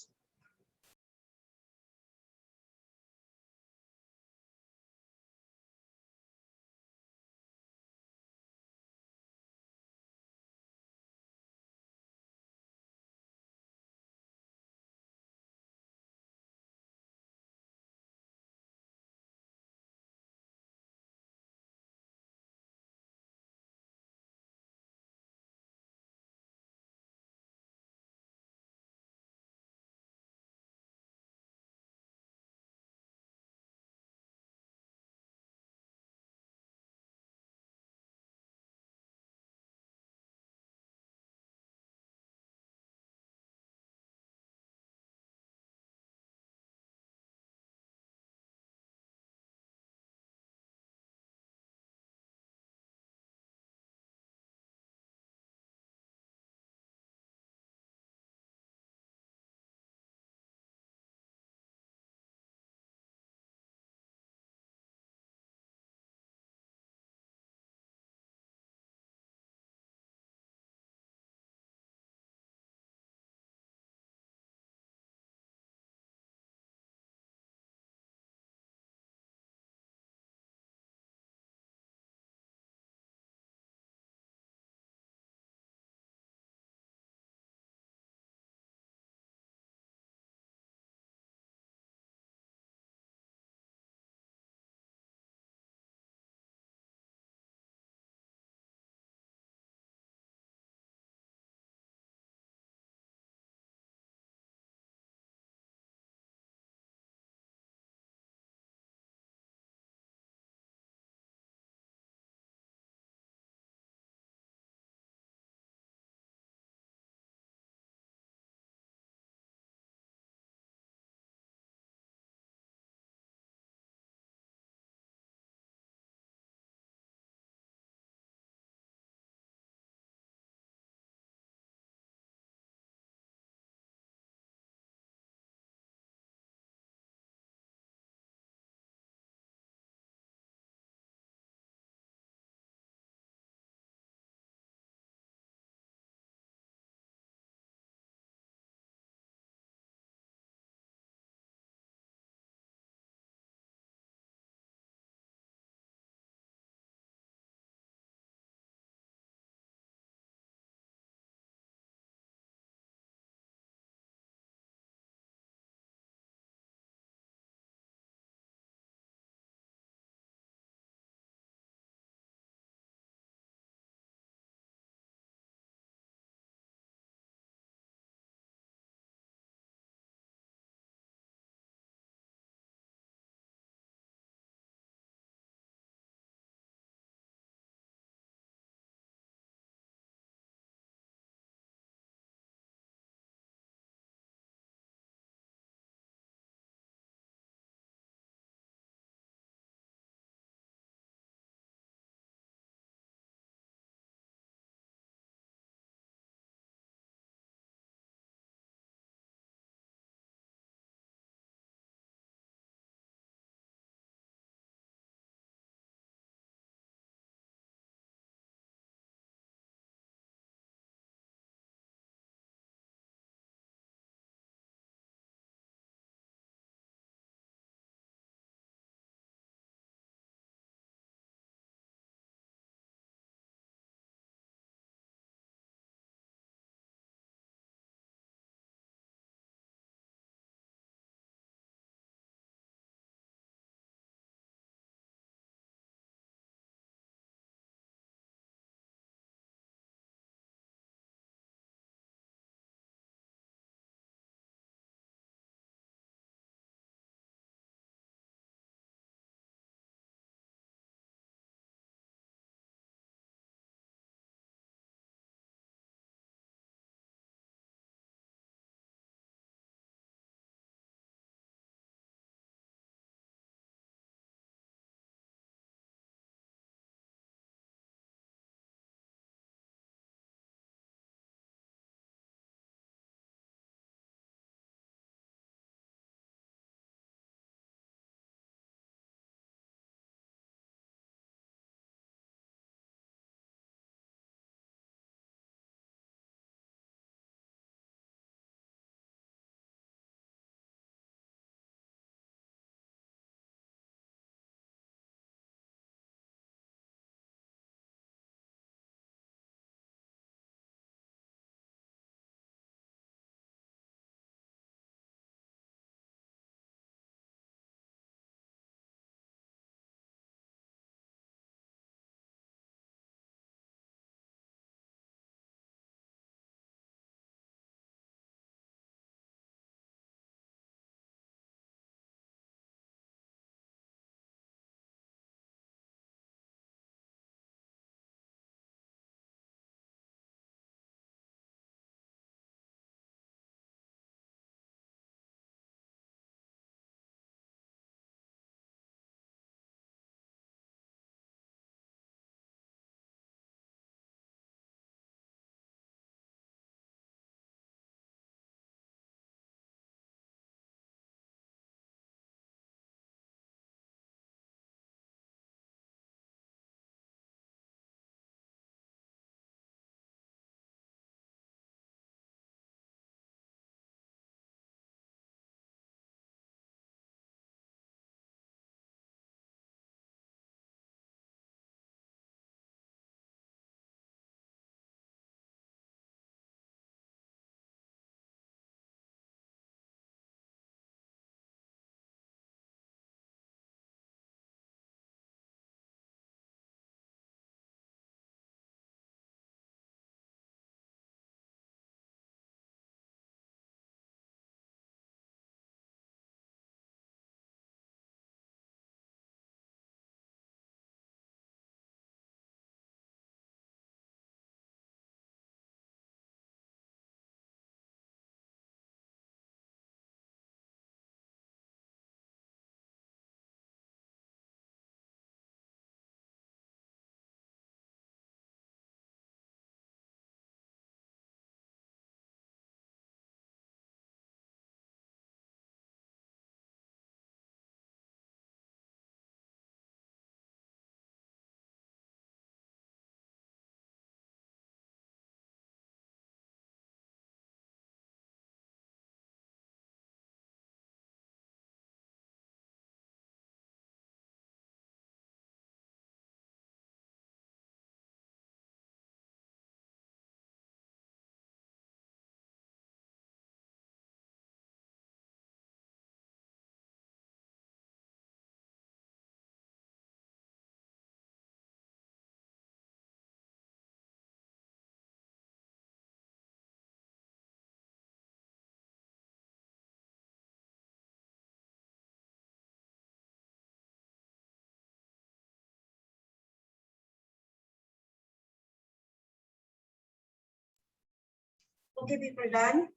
Okay, people done?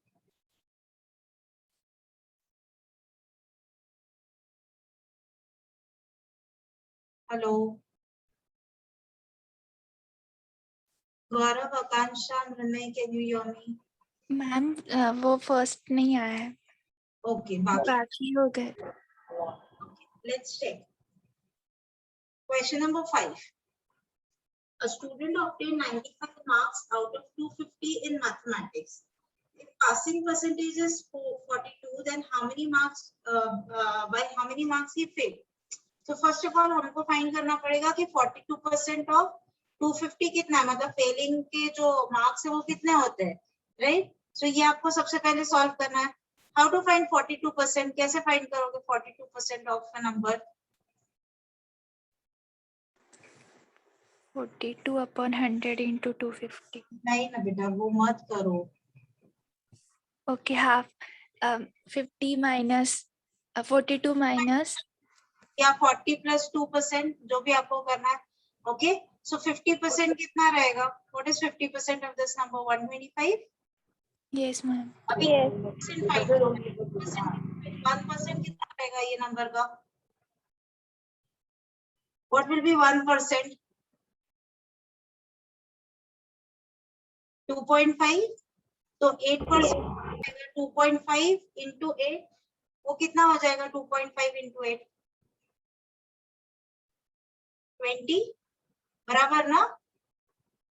Hello. Gaurav, Akansha, Mrinay, can you hear me? Ma'am वो first नहीं आया है, Okay, बाकी. बाकी हो गए. Let's check. Question number 5. A student obtained 95 marks out of 250 in mathematics. If passing percentage is 42, then how many marks, by how many marks he failed? So first of all, हमको find करना पड़ेगा कि 42% of 250 कितना है, मतलब failing के जो marks है वो कितने होते हैं, right? So ये आपको सबसे पहले solve करना है. How to find 42%? कैसे find करोगे 42% of a number? 42 upon 100 into 250. नहीं ना बेटा, वो मत करो. Okay, half 50 minus 42 minus या 40 plus 2%, जो भी आपको करना है. Okay, so 50% कितना रहेगा? What is 50% of this number? 125. yes ma'am. अभी Yes. 1% find करो. 1% कितना रहेगा ये नंबर का? What will be 1%? 2.5. तो 8%. 2.5 into 8. वो कितना हो जाएगा? 2.5 into 8. 20. बराबर ना?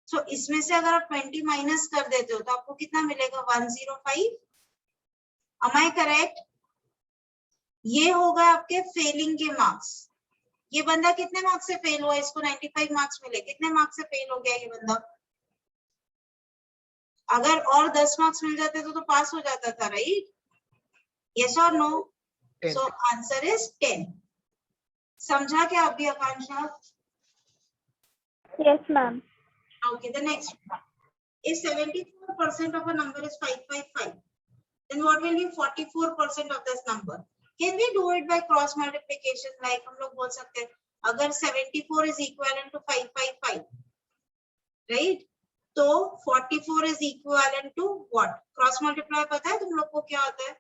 सो इसमें से अगर आप 20 माइनस कर देते हो तो आपको कितना मिलेगा? 105. Am I correct? ये होगा आपके फेलिंग के मार्क्स. ये बंदा कितने मार्क्स से फेल हुआ? इसको 95 मार्क्स मिले. कितने मार्क्स से फेल हो गया ये बंदा? अगर और 10 मार्क्स मिल जाते तो पास हो जाता था, राइट? यस और नो? 10. So answer is 10. समझा क्या अभी आकांक्षा? Yes, ma'am. Okay, the next one. If 74% of a number is 555, then what will be 44% of this number? Can we do it by cross multiplication? Like हम लोग बोल सकते हैं, अगर 74 is equivalent to 555, right? तो 44 is equivalent to what? Cross multiply पता है तुम लोग को क्या होता है?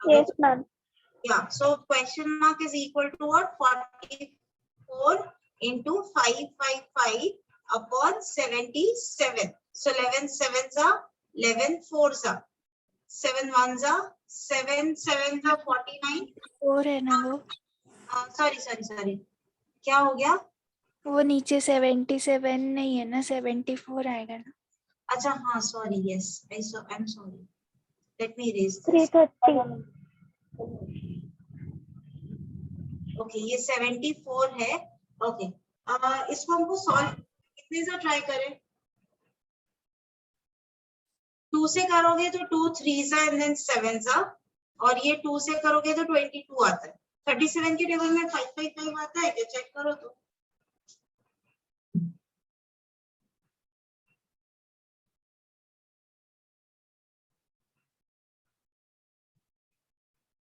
Yes, ma'am. Yeah, so question mark is equal to what? 44 into 555 upon 77. So 11 sevens are 11 fours are 7 ones are 7 sevens are 49. 4 है ना वो sorry. क्या हो गया? वो नीचे 77 नहीं है ना, 74 आएगा ना. अच्छा हाँ, sorry, yes, I'm sorry. Let me erase this. 330. Okay, ये 74 है. Okay, इसको हमको solve कितने से try करें? 2 से करोगे तो 2 3s are and then 7s are, और ये 2 से करोगे तो 22 आता है. 37 के टेबल में 555 आता है क्या? चेक करो तो.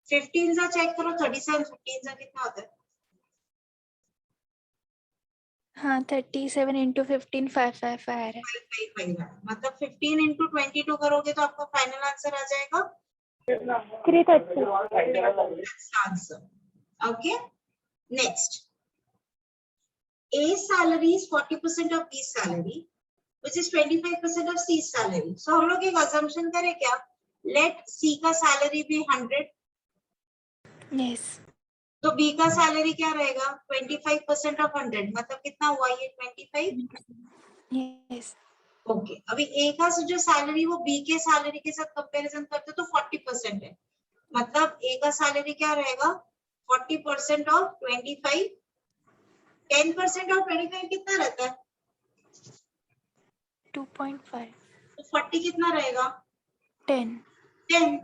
फिफ्टीन सा चेक करो. 37 15 सा कितना होता है? हाँ 37 into 15 555 आ रहा है. 555 मतलब 15 into 22 करोगे तो आपका फाइनल आंसर आ जाएगा 330. That's the answer. Okay, next. A's salary is 40% of B's salary, which is 25% of C's salary. So हम लोग एक assumption करें क्या? Let C का salary be 100. yes. तो B का salary क्या रहेगा? 25% of 100 मतलब कितना हुआ ये? 25. yes. ओके, अभी ए का जो सैलरी वो बी के सैलरी के साथ कंपैरिजन करते तो 40% है. मतलब ए का सैलरी क्या रहेगा? 40% ऑफ 25. 10% ऑफ 25 कितना रहता है? 2.5. तो 40 कितना रहेगा? 10. 10.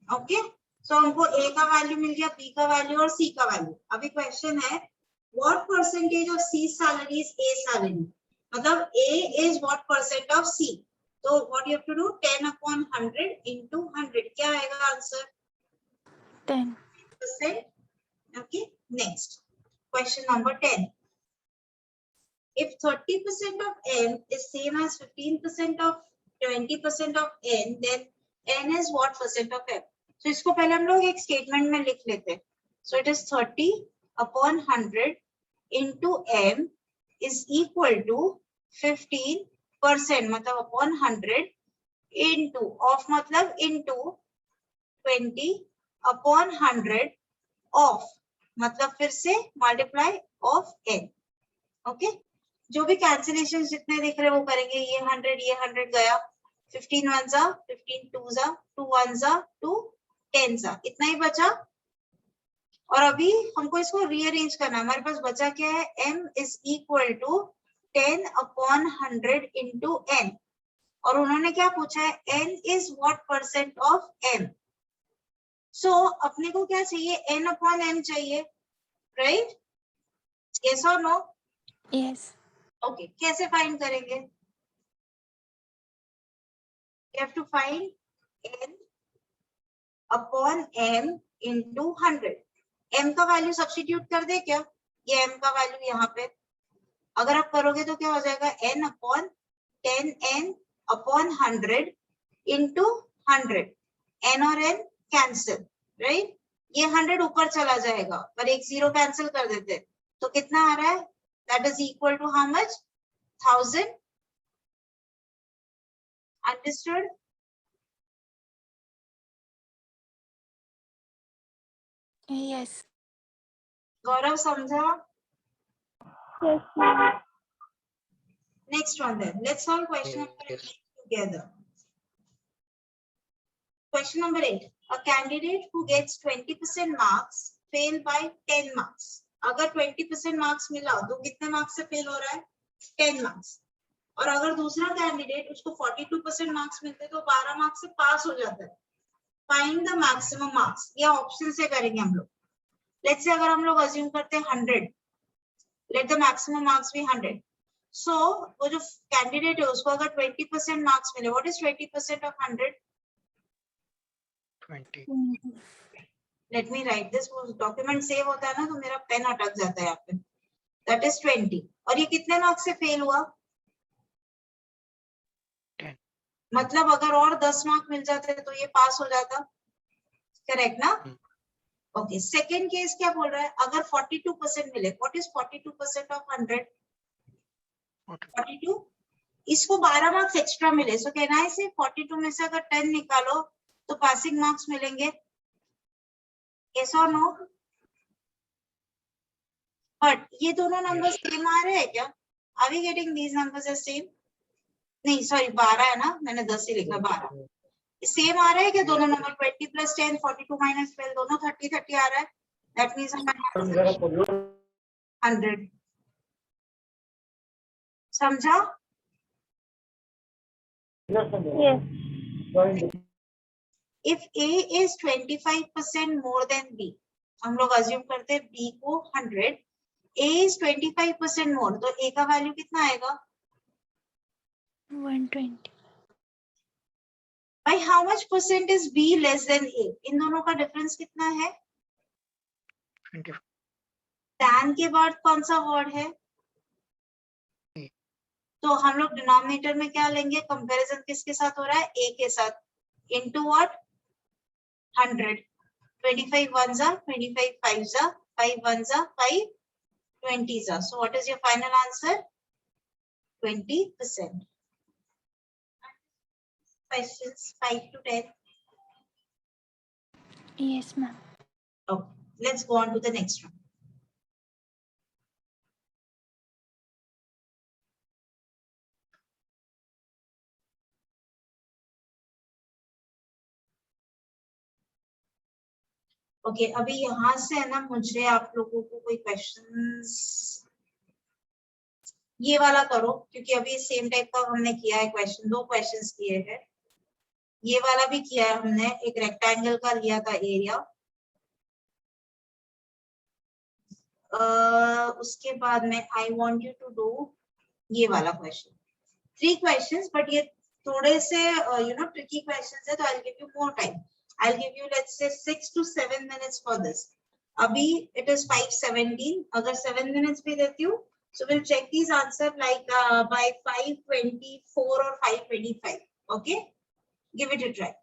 ओके, सो हमको ए का वैल्यू मिल गया, बी का वैल्यू और सी का वैल्यू. अभी क्वेश्चन है, what percentage of C salary is A salary? मतलब A is what percent of C? तो what you have to do? 10 upon 100 into 100. क्या आएगा answer? 10. Okay. Next question number 10. if 30% of n is same as 15% of 20% of n, then n is what percent of m? So इसको पहले हम लोग एक statement में लिख लेते हैं. So it is 30 upon 100 into m is equal to 15% मतलब upon 100 into of मतलब into 20 upon 100 of मतलब फिर से multiply of n. ओके जो भी कैंसिलेशन जितने दिख रहे हैं वो करेंगे. ये 100 गया. 15 1 जा 15 2 जा 2 1 जा 2 10 जा इतना ही बचा. और अभी हमको इसको रीअरेंज करना है. हमारे पास बचा क्या है? m is equal to 10 upon 100 into n. और उन्होंने क्या पूछा है? n is what percent of m. So अपने को क्या चाहिए? n upon m चाहिए, right? Yes or no? Yes. Okay, कैसे फाइंड करेंगे? You have to find n upon m into 100. m का वैल्यू सब्स्टिट्यूट कर दे क्या? ये m का वैल्यू यहाँ पे अगर आप करोगे तो क्या हो जाएगा? n upon 10n upon 100 into 100. n और n कैंसिल, राइट? ये 100 ऊपर चला जाएगा पर एक जीरो कैंसिल कर देते हैं तो कितना आ रहा है? That is equal to how much? 1000. Understood? Yes. गौरव समझा? Yes, ma'am. Next one then. Let's solve question number 8 together. Question number 8. A candidate who gets 20% marks fail by 10 marks. अगर 20% मार्क्स मिला तो कितने मार्क्स से फेल हो रहा है? 10 marks. और अगर दूसरा कैंडिडेट उसको 42% मार्क्स मिलते तो 12 मार्क्स से पास हो जाता है. Find the maximum marks. ये ऑप्शन से करेंगे हम लोग. लेट्स से अगर हम लोग अज्यूम करते हैं 100, let the maximum marks be 100. So वो जो कैंडिडेट है उसको अगर 20% मार्क्स मिले, what is 20% of 100? 20. Let me write this. वो डॉक्यूमेंट सेव होता है ना तो मेरा पेन अटक जाता है यहाँ पे. That is 20. और ये कितने मार्क्स से फेल हुआ? 10. मतलब अगर और 10 मार्क मिल जाते तो ये पास हो जाता. करेक्ट ना? ओके. सेकंड केस क्या बोल रहा है? अगर 42% मिले, व्हाट इज 42% ऑफ 100? 42. इसको 12 मार्क्स एक्स्ट्रा मिले. सो कहना है से 42 में से अगर 10 निकालो तो पासिंग मार्क्स मिलेंगे. Yes or no? But ये दोनों नंबर्स सेम आ रहे हैं क्या? Are we getting these numbers as same? नहीं सॉरी 12 है ना, मैंने 10 ही लिखा. 12 सेम आ रहा है क्या दोनों नंबर? 20 plus 10 42 minus 12 दोनों 30 30 आ रहा है. That means 100. समझा? Yes. If A is 25% more than B, हम लोग अज्यूम करते हैं B को 100, A is 25% more, तो A का वैल्यू कितना आएगा? 120. By how much percent is B less than A? इन दोनों का डिफरेंस कितना है? 25. tan के बाद कौन सा वर्ड है? तो हम लोग डिनोमिनेटर में क्या लेंगे? कंपैरिजन किसके साथ हो रहा है? A के साथ. Into what? 100. 25 ones are 25 fives are 5 ones are 5 20s are. So what is your final answer? 20%. Questions 5 to 10. Yes, ma'am. Okay, let's go on to the next one. Okay अभी यहाँ से है ना, मुझे आप लोगों को कोई क्वेश्चंस ये वाला करो क्योंकि अभी सेम टाइप का हमने किया है क्वेश्चन. 2 क्वेश्चंस किए हैं. ये वाला भी किया है हमने. एक रेक्टेंगल का लिया था एरिया. उसके बाद में I want you to do ये वाला क्वेश्चन. 3 क्वेश्चंस बट ये थोड़े से यू नो ट्रिकी क्वेश्चंस है तो I will give you more time. I'll give you let's say 6 to 7 minutes for this. अभी it is 5:17. अगर 7 minutes भी देती हूँ So we'll check these answer like by 5:24 or 5:25. Okay, give it a try.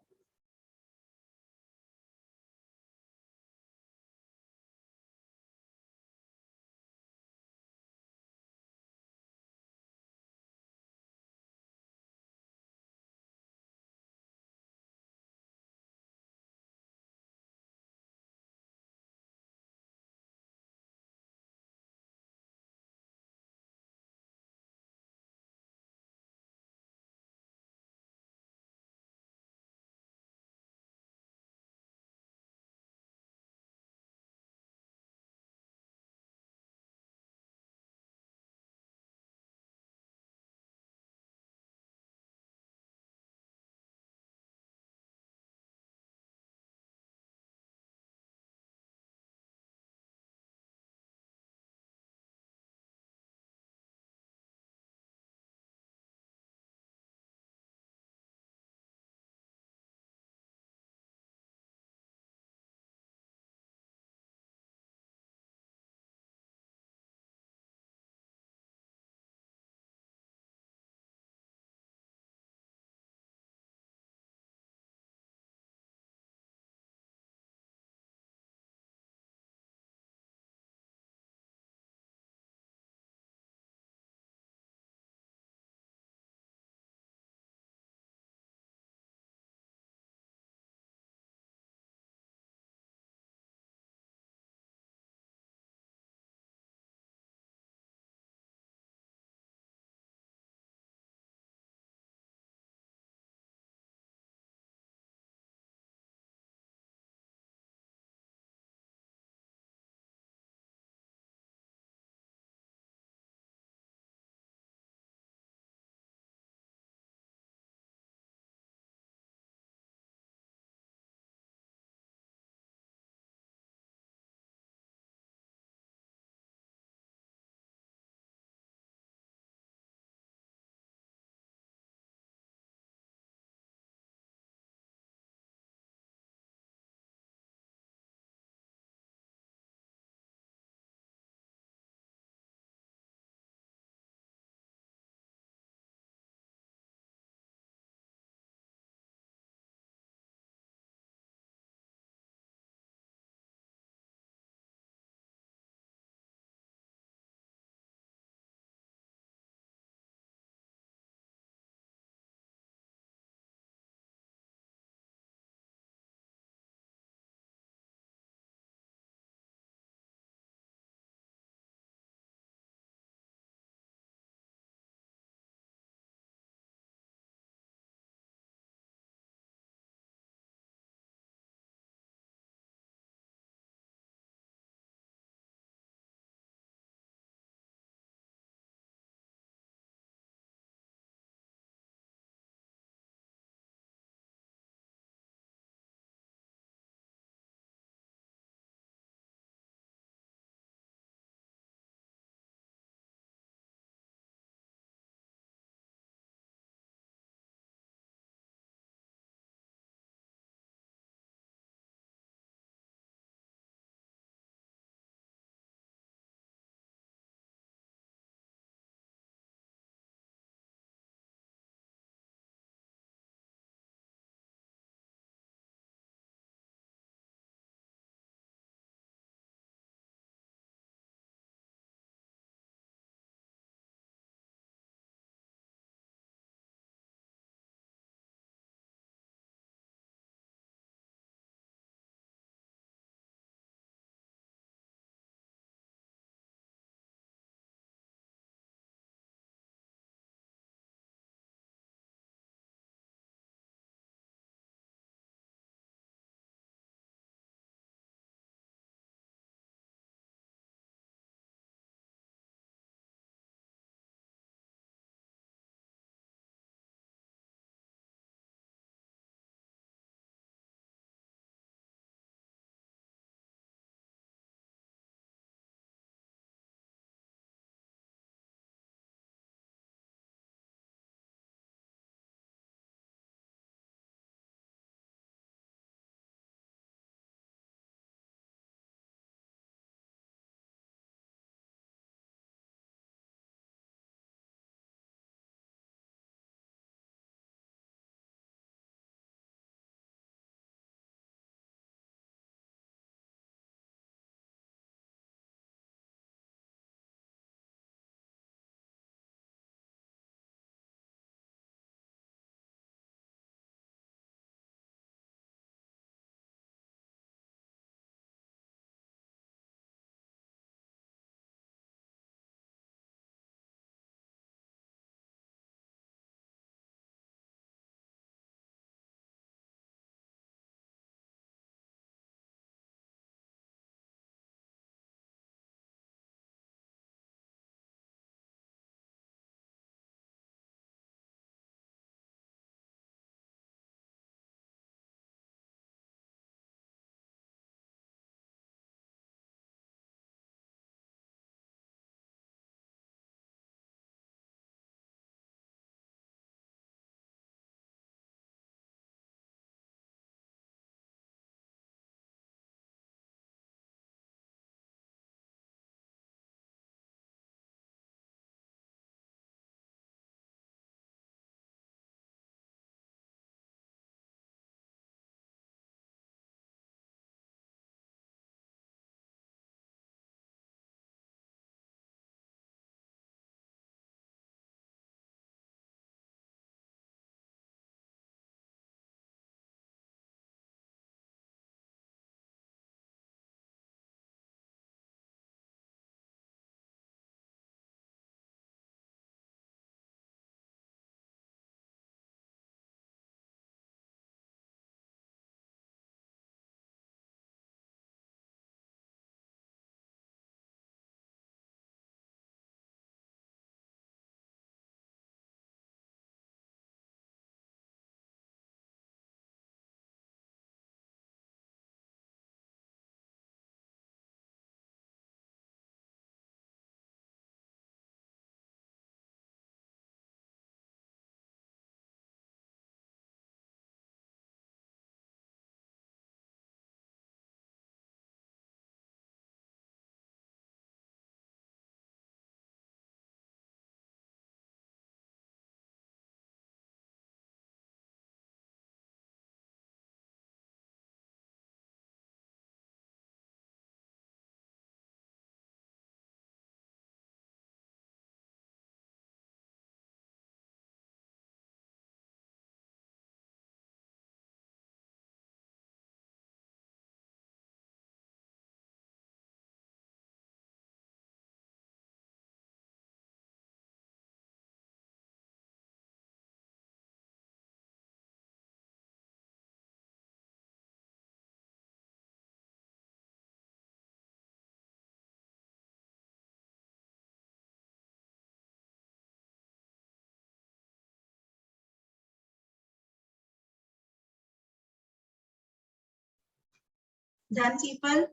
Done, people?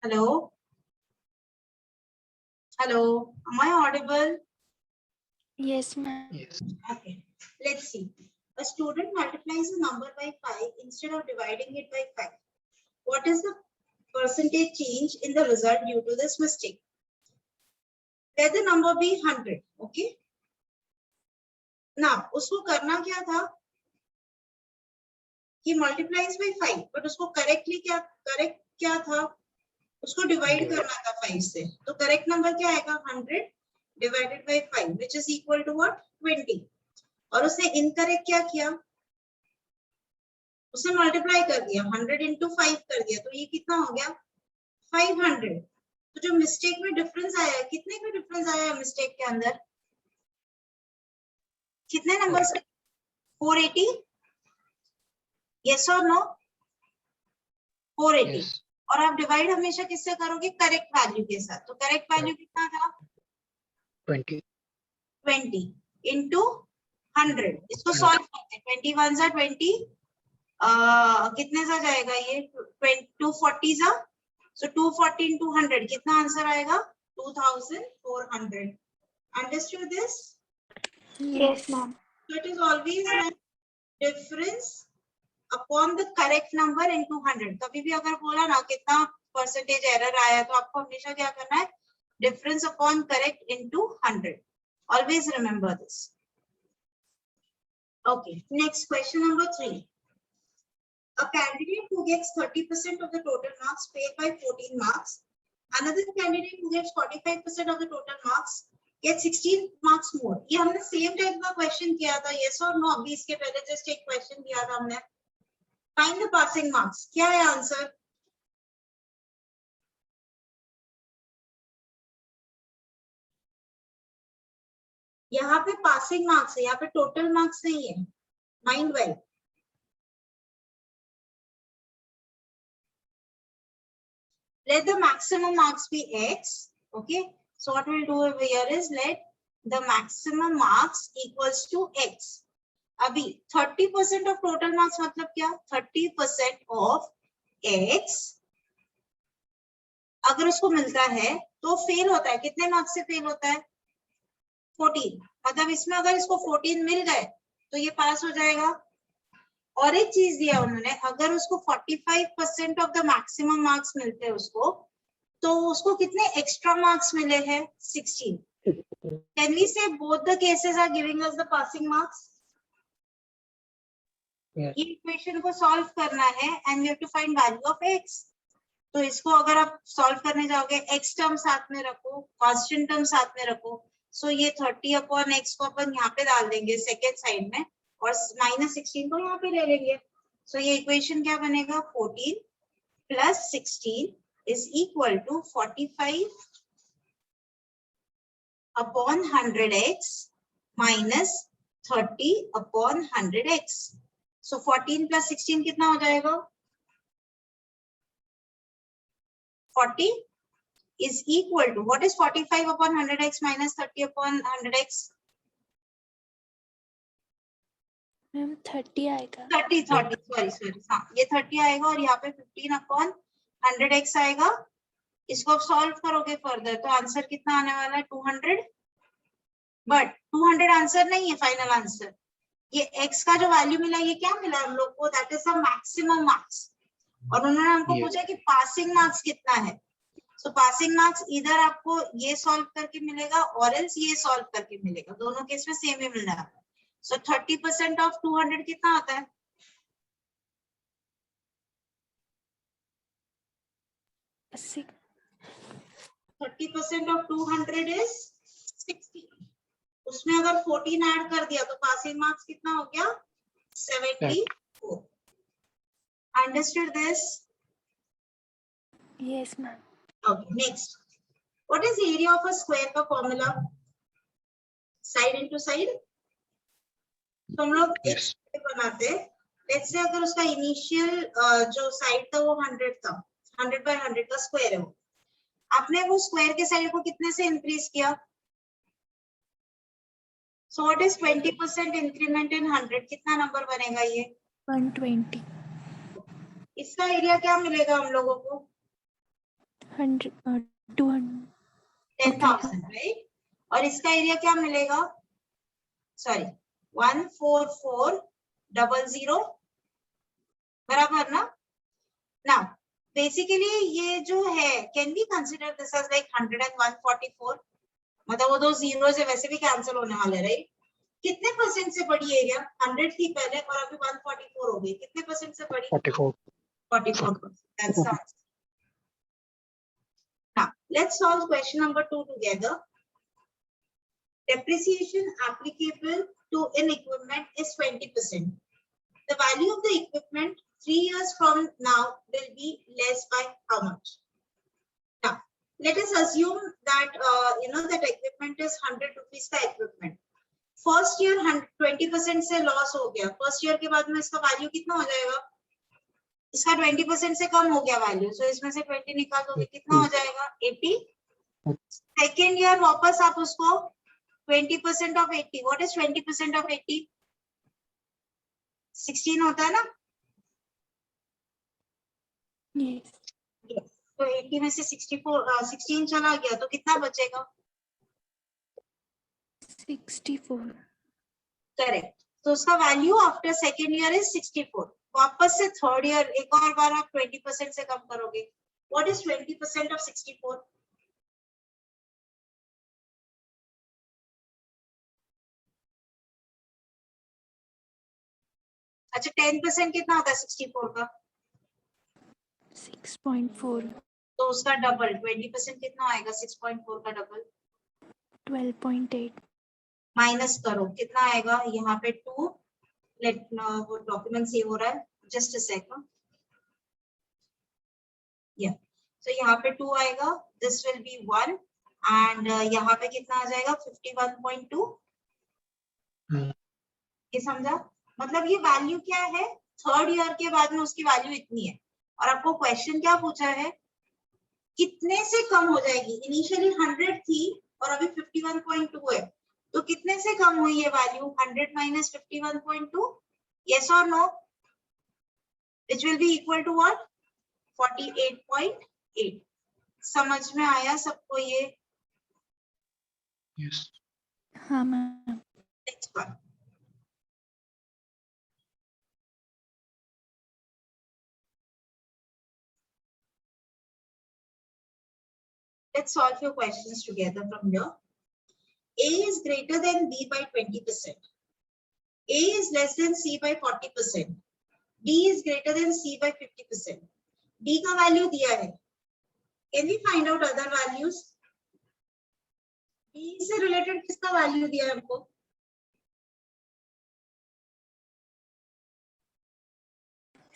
Hello? Hello? Am I audible? Yes, ma'am. Yes. Okay. Let's see. A student multiplies a number by 5 instead of dividing it by 5. What is the percentage change in the result due to this mistake? Let the number be 100. Okay. Now, उसको करना क्या था? He multiplies by 5, but उसको correct क्या था? उसको divide करना था 5 से. तो correct number क्या आएगा? 100 divided by 5, which is equal to what? 20. और उसने incorrect क्या किया? उसने multiply कर दिया, 100 into 5 कर दिया, तो ये कितना हो गया? 500. तो जो mistake में difference आया है, कितने का difference आया है mistake के अंदर? कितने numbers? 480? Yes or no? 480. Yes. और आप डिवाइड हमेशा किससे करोगे? करेक्ट वैल्यू के साथ. तो करेक्ट वैल्यू कितना था? 20. 20 into 100. इसको सॉल्व करते हैं. 21 जा 20 कितने सा जाएगा ये? 240 जा. सो 240 into 100 कितना आंसर आएगा? 2400. Understood this? Yes, ma'am. So it is always like difference upon the correct number into 100. कभी भी अगर बोला ना कितना परसेंटेज एरर आया तो आपको हमेशा क्या करना है? Difference upon correct into 100. Always remember this. Okay, next question number 3. A candidate who gets 30% of the total marks paid by 14 marks. Another candidate who gets 45% of the total marks gets 16 marks more. ये हमने same type का question किया था, yes or no? अभी इसके पहले just एक question किया था हमने. Find the passing marks. क्या है आंसर? यहाँ पे passing marks है, यहाँ पे total marks नहीं है. Mind well. Let the maximum marks be x. Okay. So what we'll do over here is let the maximum marks equals to x. अभी 30% of total marks मतलब क्या? 30% of x अगर उसको मिलता है तो फेल होता है. कितने मार्क्स से फेल होता है? 14. मतलब इसमें अगर इसको 14 मिल गए तो ये पास हो जाएगा. और एक चीज दिया उन्होंने, अगर उसको 45% ऑफ द मैक्सिमम मार्क्स मिलते हैं उसको, तो उसको कितने एक्स्ट्रा मार्क्स मिले हैं? 16. Can we say both the cases are giving us the passing marks? Yes. ये इक्वेशन को सॉल्व करना है and we have to find value of x. तो इसको अगर आप सॉल्व करने जाओगे, x टर्म साथ में रखो, कांस्टेंट टर्म साथ में रखो. सो ये 30 अपॉन x को अपन यहाँ पे डाल देंगे सेकेंड साइड में और -16 को यहाँ पे ले लेंगे. सो ये इक्वेशन क्या बनेगा? 14 plus 16 is equal to 45 upon 100x minus 30 upon 100x. So 14 plus 16 कितना हो जाएगा? 40 is equal to, what is 45 upon 100x minus 30 upon 100x? Ma'am 30 आएगा. 30 सॉरी हाँ, ये 30 आएगा और यहाँ पे 15 अपॉन 100x आएगा. इसको आप सॉल्व करोगे फर्दर तो आंसर कितना आने वाला है? 200. बट 200 आंसर नहीं है, फाइनल आंसर. ये x का जो वैल्यू मिला, ये क्या मिला हम लोग को? That is the maximum marks. और उन्होंने हमको पूछा कि पासिंग मार्क्स कितना है. सो पासिंग मार्क्स इधर आपको ये सॉल्व करके मिलेगा और एल्स ये सॉल्व करके मिलेगा. दोनों केस में सेम ही मिलना है. सो 30% ऑफ 200 कितना आता है? 30% ऑफ 200 इज 60. उसमें अगर 14 ऐड कर दिया तो पासिंग मार्क्स कितना हो गया? 74. Understood this? Yes ma'am. Okay, next. What is the area of a square का formula? Side into side. तो हम लोग एक square बनाते हैं. Let's say अगर उसका initial जो side था वो 100 था, 100 by 100 का square है वो. आपने वो square के side को कितने से increase किया? So what is 20% increment in 100? कितना नंबर बनेगा ये? 120. इसका एरिया क्या मिलेगा हम लोगों को? 100 200 10,000, राइट? और इसका एरिया क्या मिलेगा? सॉरी 14400, बराबर ना? नाउ बेसिकली ये जो है, can we consider this as like 100 and 144? मतलब वो दो जीरोस है वैसे भी कैंसिल होने वाले, राइट? कितने परसेंट से बढ़ी एरिया? 100 थी पहले और अभी 144 हो गई, कितने परसेंट से बढ़ी? 44. 44%. That's the answer. Now let's solve question number 2 together. Depreciation applicable to an equipment is 20%. The value of the equipment 3 years from now will be less by how much? Now let us assume that that equipment is 100 rupees का equipment. First year 20% से loss हो गया, first year के बाद में इसका value कितना हो जाएगा? इसका 20% से कम हो गया वैल्यू, सो इसमें से 20 निकाल दोगे, कितना हो जाएगा? 80. सेकेंड ईयर वापस आप उसको 20% ऑफ 80, व्हाट इज 20% ऑफ 80? 16 होता है ना? yes तो 80 में से 16 चला गया तो कितना बचेगा? 64 करेक्ट. तो उसका value after second year is 64. वापस से थर्ड ईयर एक और बार आप 20% से कम करोगे. What is 20% of 64? अच्छा 10% कितना होता है 64 का? 6.4 तो उसका डबल 20% कितना आएगा? 6.4 का डबल 12.8 माइनस करो, कितना आएगा? यहाँ पे 2. लेट वो डॉक्यूमेंट सेव हो रहा है, जस्ट अ सेकंड. या सो यहाँ पे 2 आएगा, दिस विल बी 1 एंड यहाँ पे कितना आ जाएगा? 51.2. ये समझा? मतलब ये वैल्यू क्या है? थर्ड ईयर के बाद में उसकी वैल्यू इतनी है और आपको क्वेश्चन क्या पूछा है? कितने से कम हो जाएगी? इनिशियली 100 थी और अभी 51.2 है, तो कितने से कम हुई है value? 100 minus 51.2. yes or no? which will be equal to what? 48.8. समझ में आया सबको ये? Yes. हाँ ma'am. Next one. Let's solve your questions together from here. A is greater than B by 20%. A is less than C by 40%. D is greater than C by 50%. D का value दिया है. Can we find out other values? D से related किसका value दिया है हमको?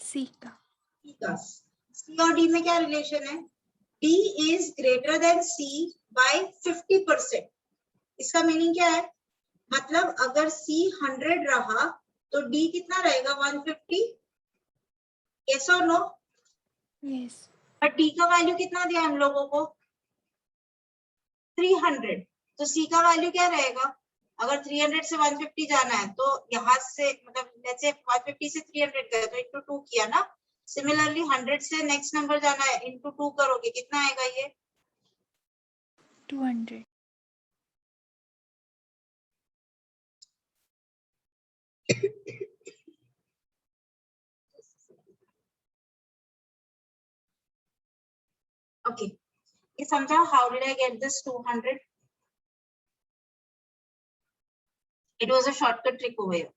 C का. C और D में क्या रिलेशन है? D is greater than C by 50%. इसका मीनिंग क्या है? मतलब अगर C 100 रहा तो D कितना रहेगा? 150. yes or no? yes और D का वैल्यू कितना दिया हम लोगों को? 300. तो C का वैल्यू क्या रहेगा? अगर 300 से 150 जाना है तो यहाँ से मतलब लेट्स से 150 से 300 गए तो into 2 किया ना. सिमिलरली 100 से नेक्स्ट नंबर जाना है, into 2 करोगे, कितना आएगा ये? 200 Okay. ये समझा? How did I get this 200? It was a shortcut trick over here.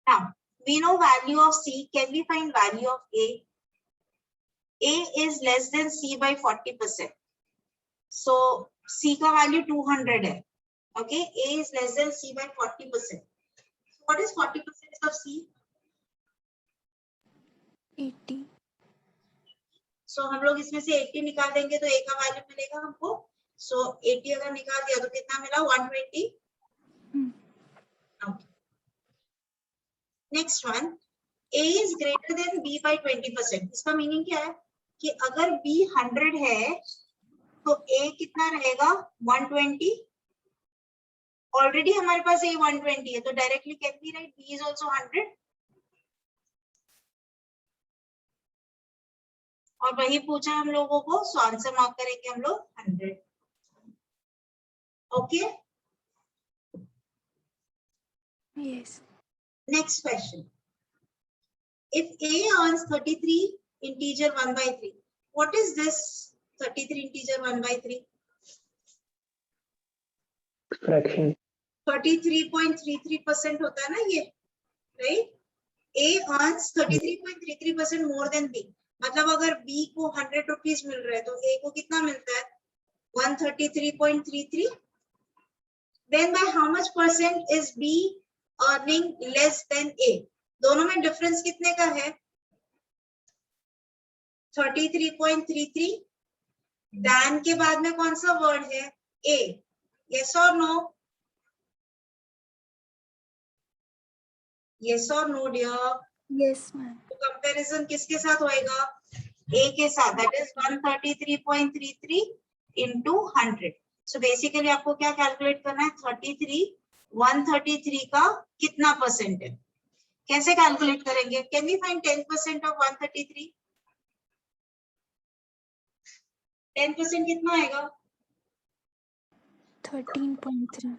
Now, we know value of C. Can we find value of A? A is less than C by 40%. So, C का value 200 है. Okay, A is less than C by 40%. So, what is 40% of C? 80 So, हम लोग इसमें से 80 निकाल देंगे तो A का वैल्यू मिलेगा हमको. So, 80 अगर निकाल दिया तो कितना मिला? 120. Okay. Next one, A is greater than B by 20%. इसका मीनिंग क्या है? कि अगर B 100 है तो A कितना रहेगा? 120. ऑलरेडी हमारे पास A 120 है तो directly can be right B is also 100. और वही पूछा हम लोगों को, सो आंसर मार्क करेंगे हम लोग 100. Okay, Yes. Next question. If A earns 33 integer 1 by 3, what is this 33 integer 1 by 3? fraction, 33.33% होता है ना ये, right? A earns 33.33% more than B. मतलब अगर B को 100 रुपीज मिल रहा है तो A को कितना मिलता है? 133.33. Then by how much percent is B earning less than A? दोनों में डिफरेंस कितने का है? 33.33. Dan के बाद में कौन सा वर्ड है? A. Yes or no? Yes or no, dear? Yes, ma'am. तो कंपैरिजन किसके साथ होएगा? A के साथ. That is 133.33 into 100. So basically आपको क्या कैलकुलेट करना है? 133 का कितना परसेंट है? कैसे कैलकुलेट करेंगे? Can we find 10% of 133? 10% कितना आएगा? 13.3.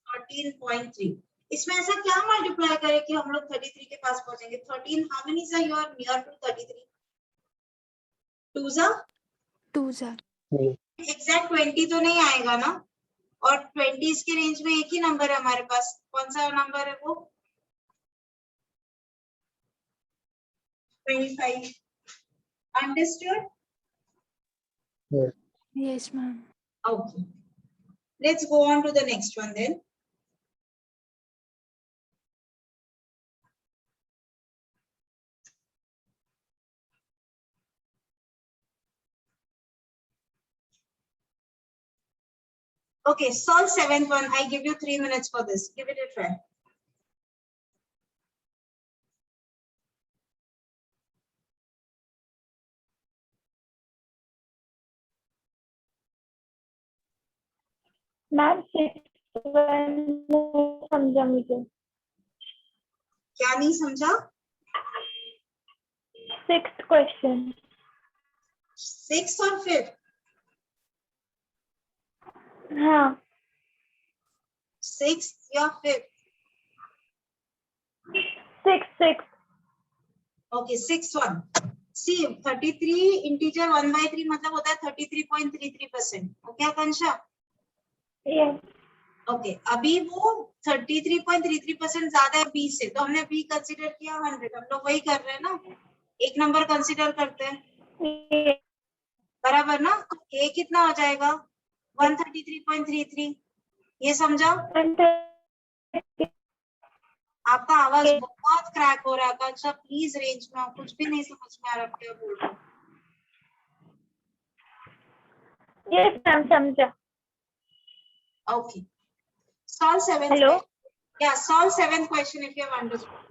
13.3. इसमें ऐसा क्या मल्टीप्लाई करें कि हम लोग 33 के पास पहुंचेंगे? 13, how many are you are near to 33? 2 2 नहीं, एग्जैक्ट 20 तो नहीं आएगा ना, और 20s के रेंज में एक ही नंबर है हमारे पास. कौन सा नंबर है वो? 25. Understood? yes, Yes, ma'am. Okay. Let's go on to the next one then. Okay, solve 7th one. I give you 3 minutes for this. Give it a try. Ma'am 6 समझा मुझे. क्या नहीं समझा? 6th question. 6th और 5th? हाँ. 6th या 5th? 6. Okay, 6th one. See, 33 integer 1 by 3 मतलब होता है 33.33%. Okay, आकांक्षा? Yes. ओके, अभी वो 33.33% ज्यादा है B से, तो हमने B कंसीडर किया 100. हम लोग वही कर रहे हैं ना, एक नंबर कंसीडर करते हैं, Yes. बराबर ना? A कितना हो जाएगा? 133.33. ये समझा? आपका आवाज बहुत क्रैक हो रहा है आकांक्षा, प्लीज रेंज में आओ. कुछ भी नहीं समझ में आ रहा क्या बोल रहे हो. Yes, मैम समझा. Okay, solve 7th Hello? question. Yeah, solve 7th question if you have understood.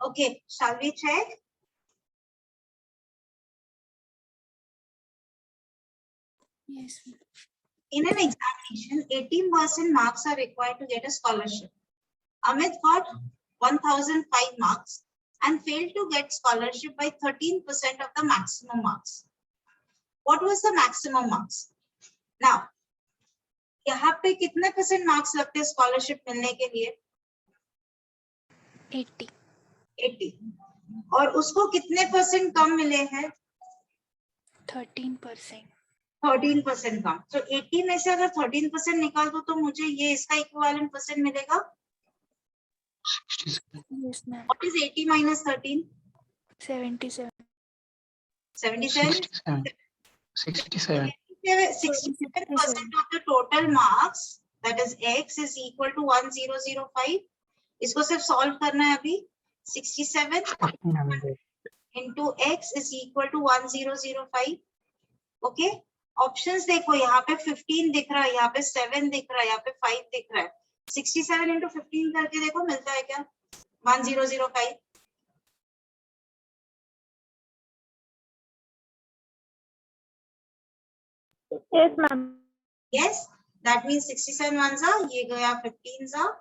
Okay, shall we check? Yes. In an examination, 18% marks are required to get a scholarship. Amit got 1005 marks and failed to get scholarship by 13% of the maximum marks. What was the maximum marks? Now, यहाँ पे कितने % marks लगते हैं scholarship मिलने के लिए? 80. 80. और उसको कितने % कम मिले हैं? 13%. 13% कम. तो 80 में से अगर 13% निकाल दो तो मुझे ये इसका इक्विवेलेंट % मिलेगा. 67. Yes, ma'am. What is 80 minus 13? 77. 77. 67. 67% of the total marks, that is x, is equal to 1005. इसको सिर्फ सॉल्व करना है अभी. 67 1400. into x is equal to 1005. Okay, options देखो, यहाँ पे 15 दिख रहा है, यहाँ पे 7 दिख रहा है, यहाँ पे 5 दिख रहा है. 67 into 15 करके देखो मिलता है क्या? 1005. Yes, ma'am. Yes, that means 67 ones are, ये गया 15s are.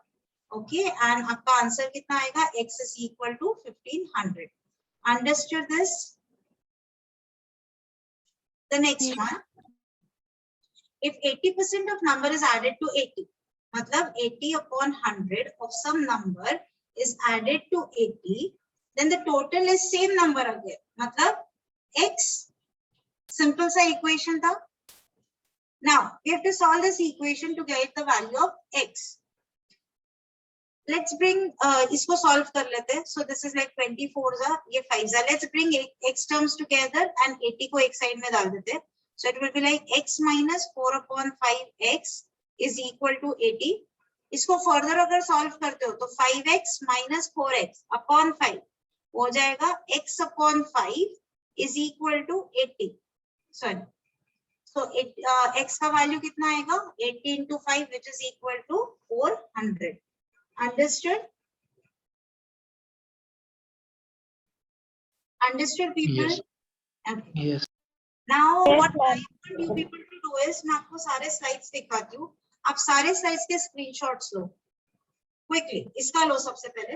Okay, and आपका आंसर कितना आएगा? X is equal to 1500. Understood this? The next Yes. one. If 80% of number is added to 80, मतलब 80 upon 100 of some number is added to 80, then the total is same number again. मतलब X. Simple सा equation था. Now, we have to solve this equation to get the value of X. Let's bring, इसको solve कर लेते हैं. So this is like 24 जा, ये 5 जा. Let's bring X terms together and 80 को एक side में डाल देते हैं. So it will be like X minus 4 upon 5X is equal to 80. इसको further अगर solve करते हो तो 5X minus 4X upon 5 हो जाएगा X upon 5 is equal to 80. Sorry. So X का value कितना आएगा? 80 into 5 which is equal to 400. Understood? Understood people? Yes. Okay. Yes. Now Yes, what I ma'am. want you people to do is, मैं आपको सारे slides दिखाती हूँ. आप सारे slides के screenshots लो. Quickly. इसका लो सबसे पहले.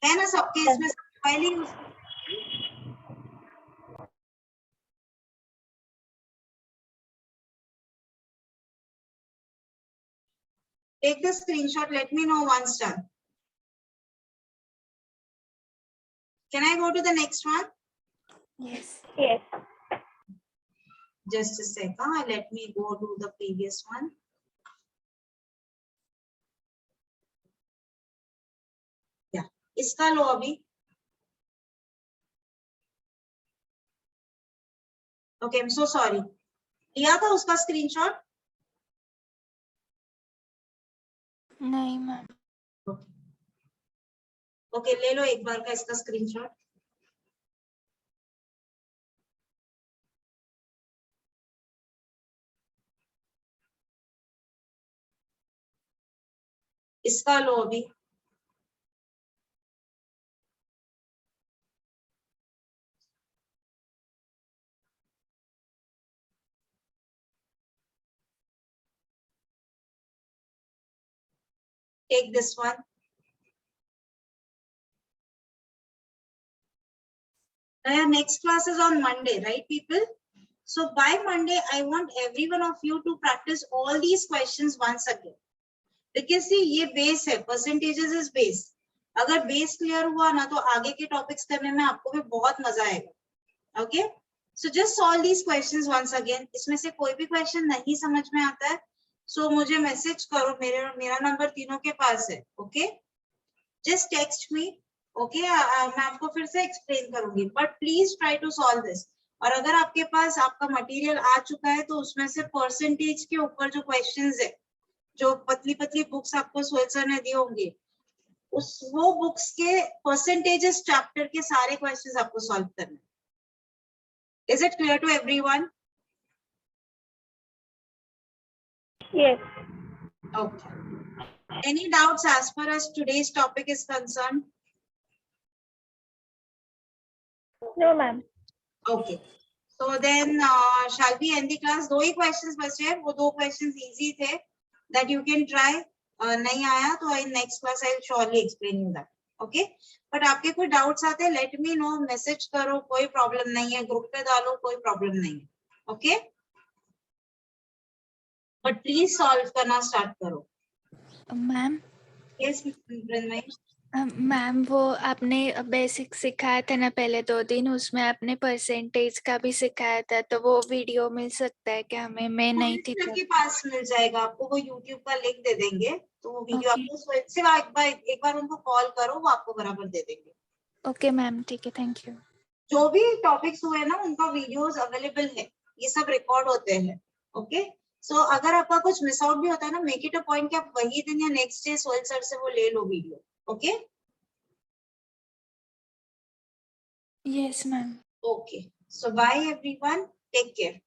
है ना सबके इसमें file he use. Take the screenshot. Let me know once done. Can I go to the next one? Yes. Yes. Just a second. Let me go to the previous one. Yeah. इसका लो अभी. Okay, I'm so sorry. लिया था उसका screenshot? नहीं ma'am. Okay, ले लो एक बार का इसका screenshot. इसका लो अभी. Take this one. Now, next class is on Monday, right, people? So by Monday, I want every one of you to practice all these questions once again. Because see, ये base है, percentages is base. अगर base clear हुआ ना तो आगे के topics करने में आपको भी बहुत मजा आएगा. Okay? So just solve these questions once again. इसमें से कोई भी question नहीं समझ में आता है, so मुझे message करो. मेरा number तीनों के पास है. Okay? Just text me. Okay? मैं आपको फिर से explain करूंगी. But please try to solve this. और अगर आपके पास आपका मटेरियल आ चुका है तो उसमें से परसेंटेज के ऊपर जो क्वेश्चंस है, जो पतली पतली बुक्स आपको सोहेल सर ने दिए होंगे, वो बुक्स के परसेंटेजेस चैप्टर के सारे क्वेश्चंस आपको सॉल्व करने. Is it clear to everyone? Yes. Okay. Any doubts as far as today's topic is concerned? No, ma'am. Okay. So then shall we end the class? दो ही questions बचे हैं, वो दो questions easy थे that you can try. नहीं आया तो in next class I will surely explain you that. Okay? But आपके कोई doubts आते हैं, let me know, message करो, कोई problem नहीं है, group पे डालो, कोई problem नहीं है. Okay? But please solve करना start करो. Ma'am Yes, Mrinmay. मैम वो आपने बेसिक सिखाया था ना पहले 2 दिन, उसमें आपने परसेंटेज का भी सिखाया था, तो वो वीडियो मिल सकता है क्या हमें? मैं नहीं थी सर तब. के पास मिल जाएगा आपको, वो YouTube का लिंक दे देंगे, तो वो वीडियो Okay. आपको सिर्फ एक बार उनको कॉल करो, वो आपको बराबर दे देंगे. ओके मैम, ठीक है, थैंक यू. जो भी टॉपिक्स हुए ना उनका वीडियोस अवेलेबल है, ये सब रिकॉर्ड होते हैं. ओके, सो अगर आपका कुछ मिस आउट भी होता है ना, मेक इट अ पॉइंट कि आप वही दिन या नेक्स्ट डे सोहेल सर से वो ले लो video. Okay yes ma'am. Okay, so bye everyone, take care.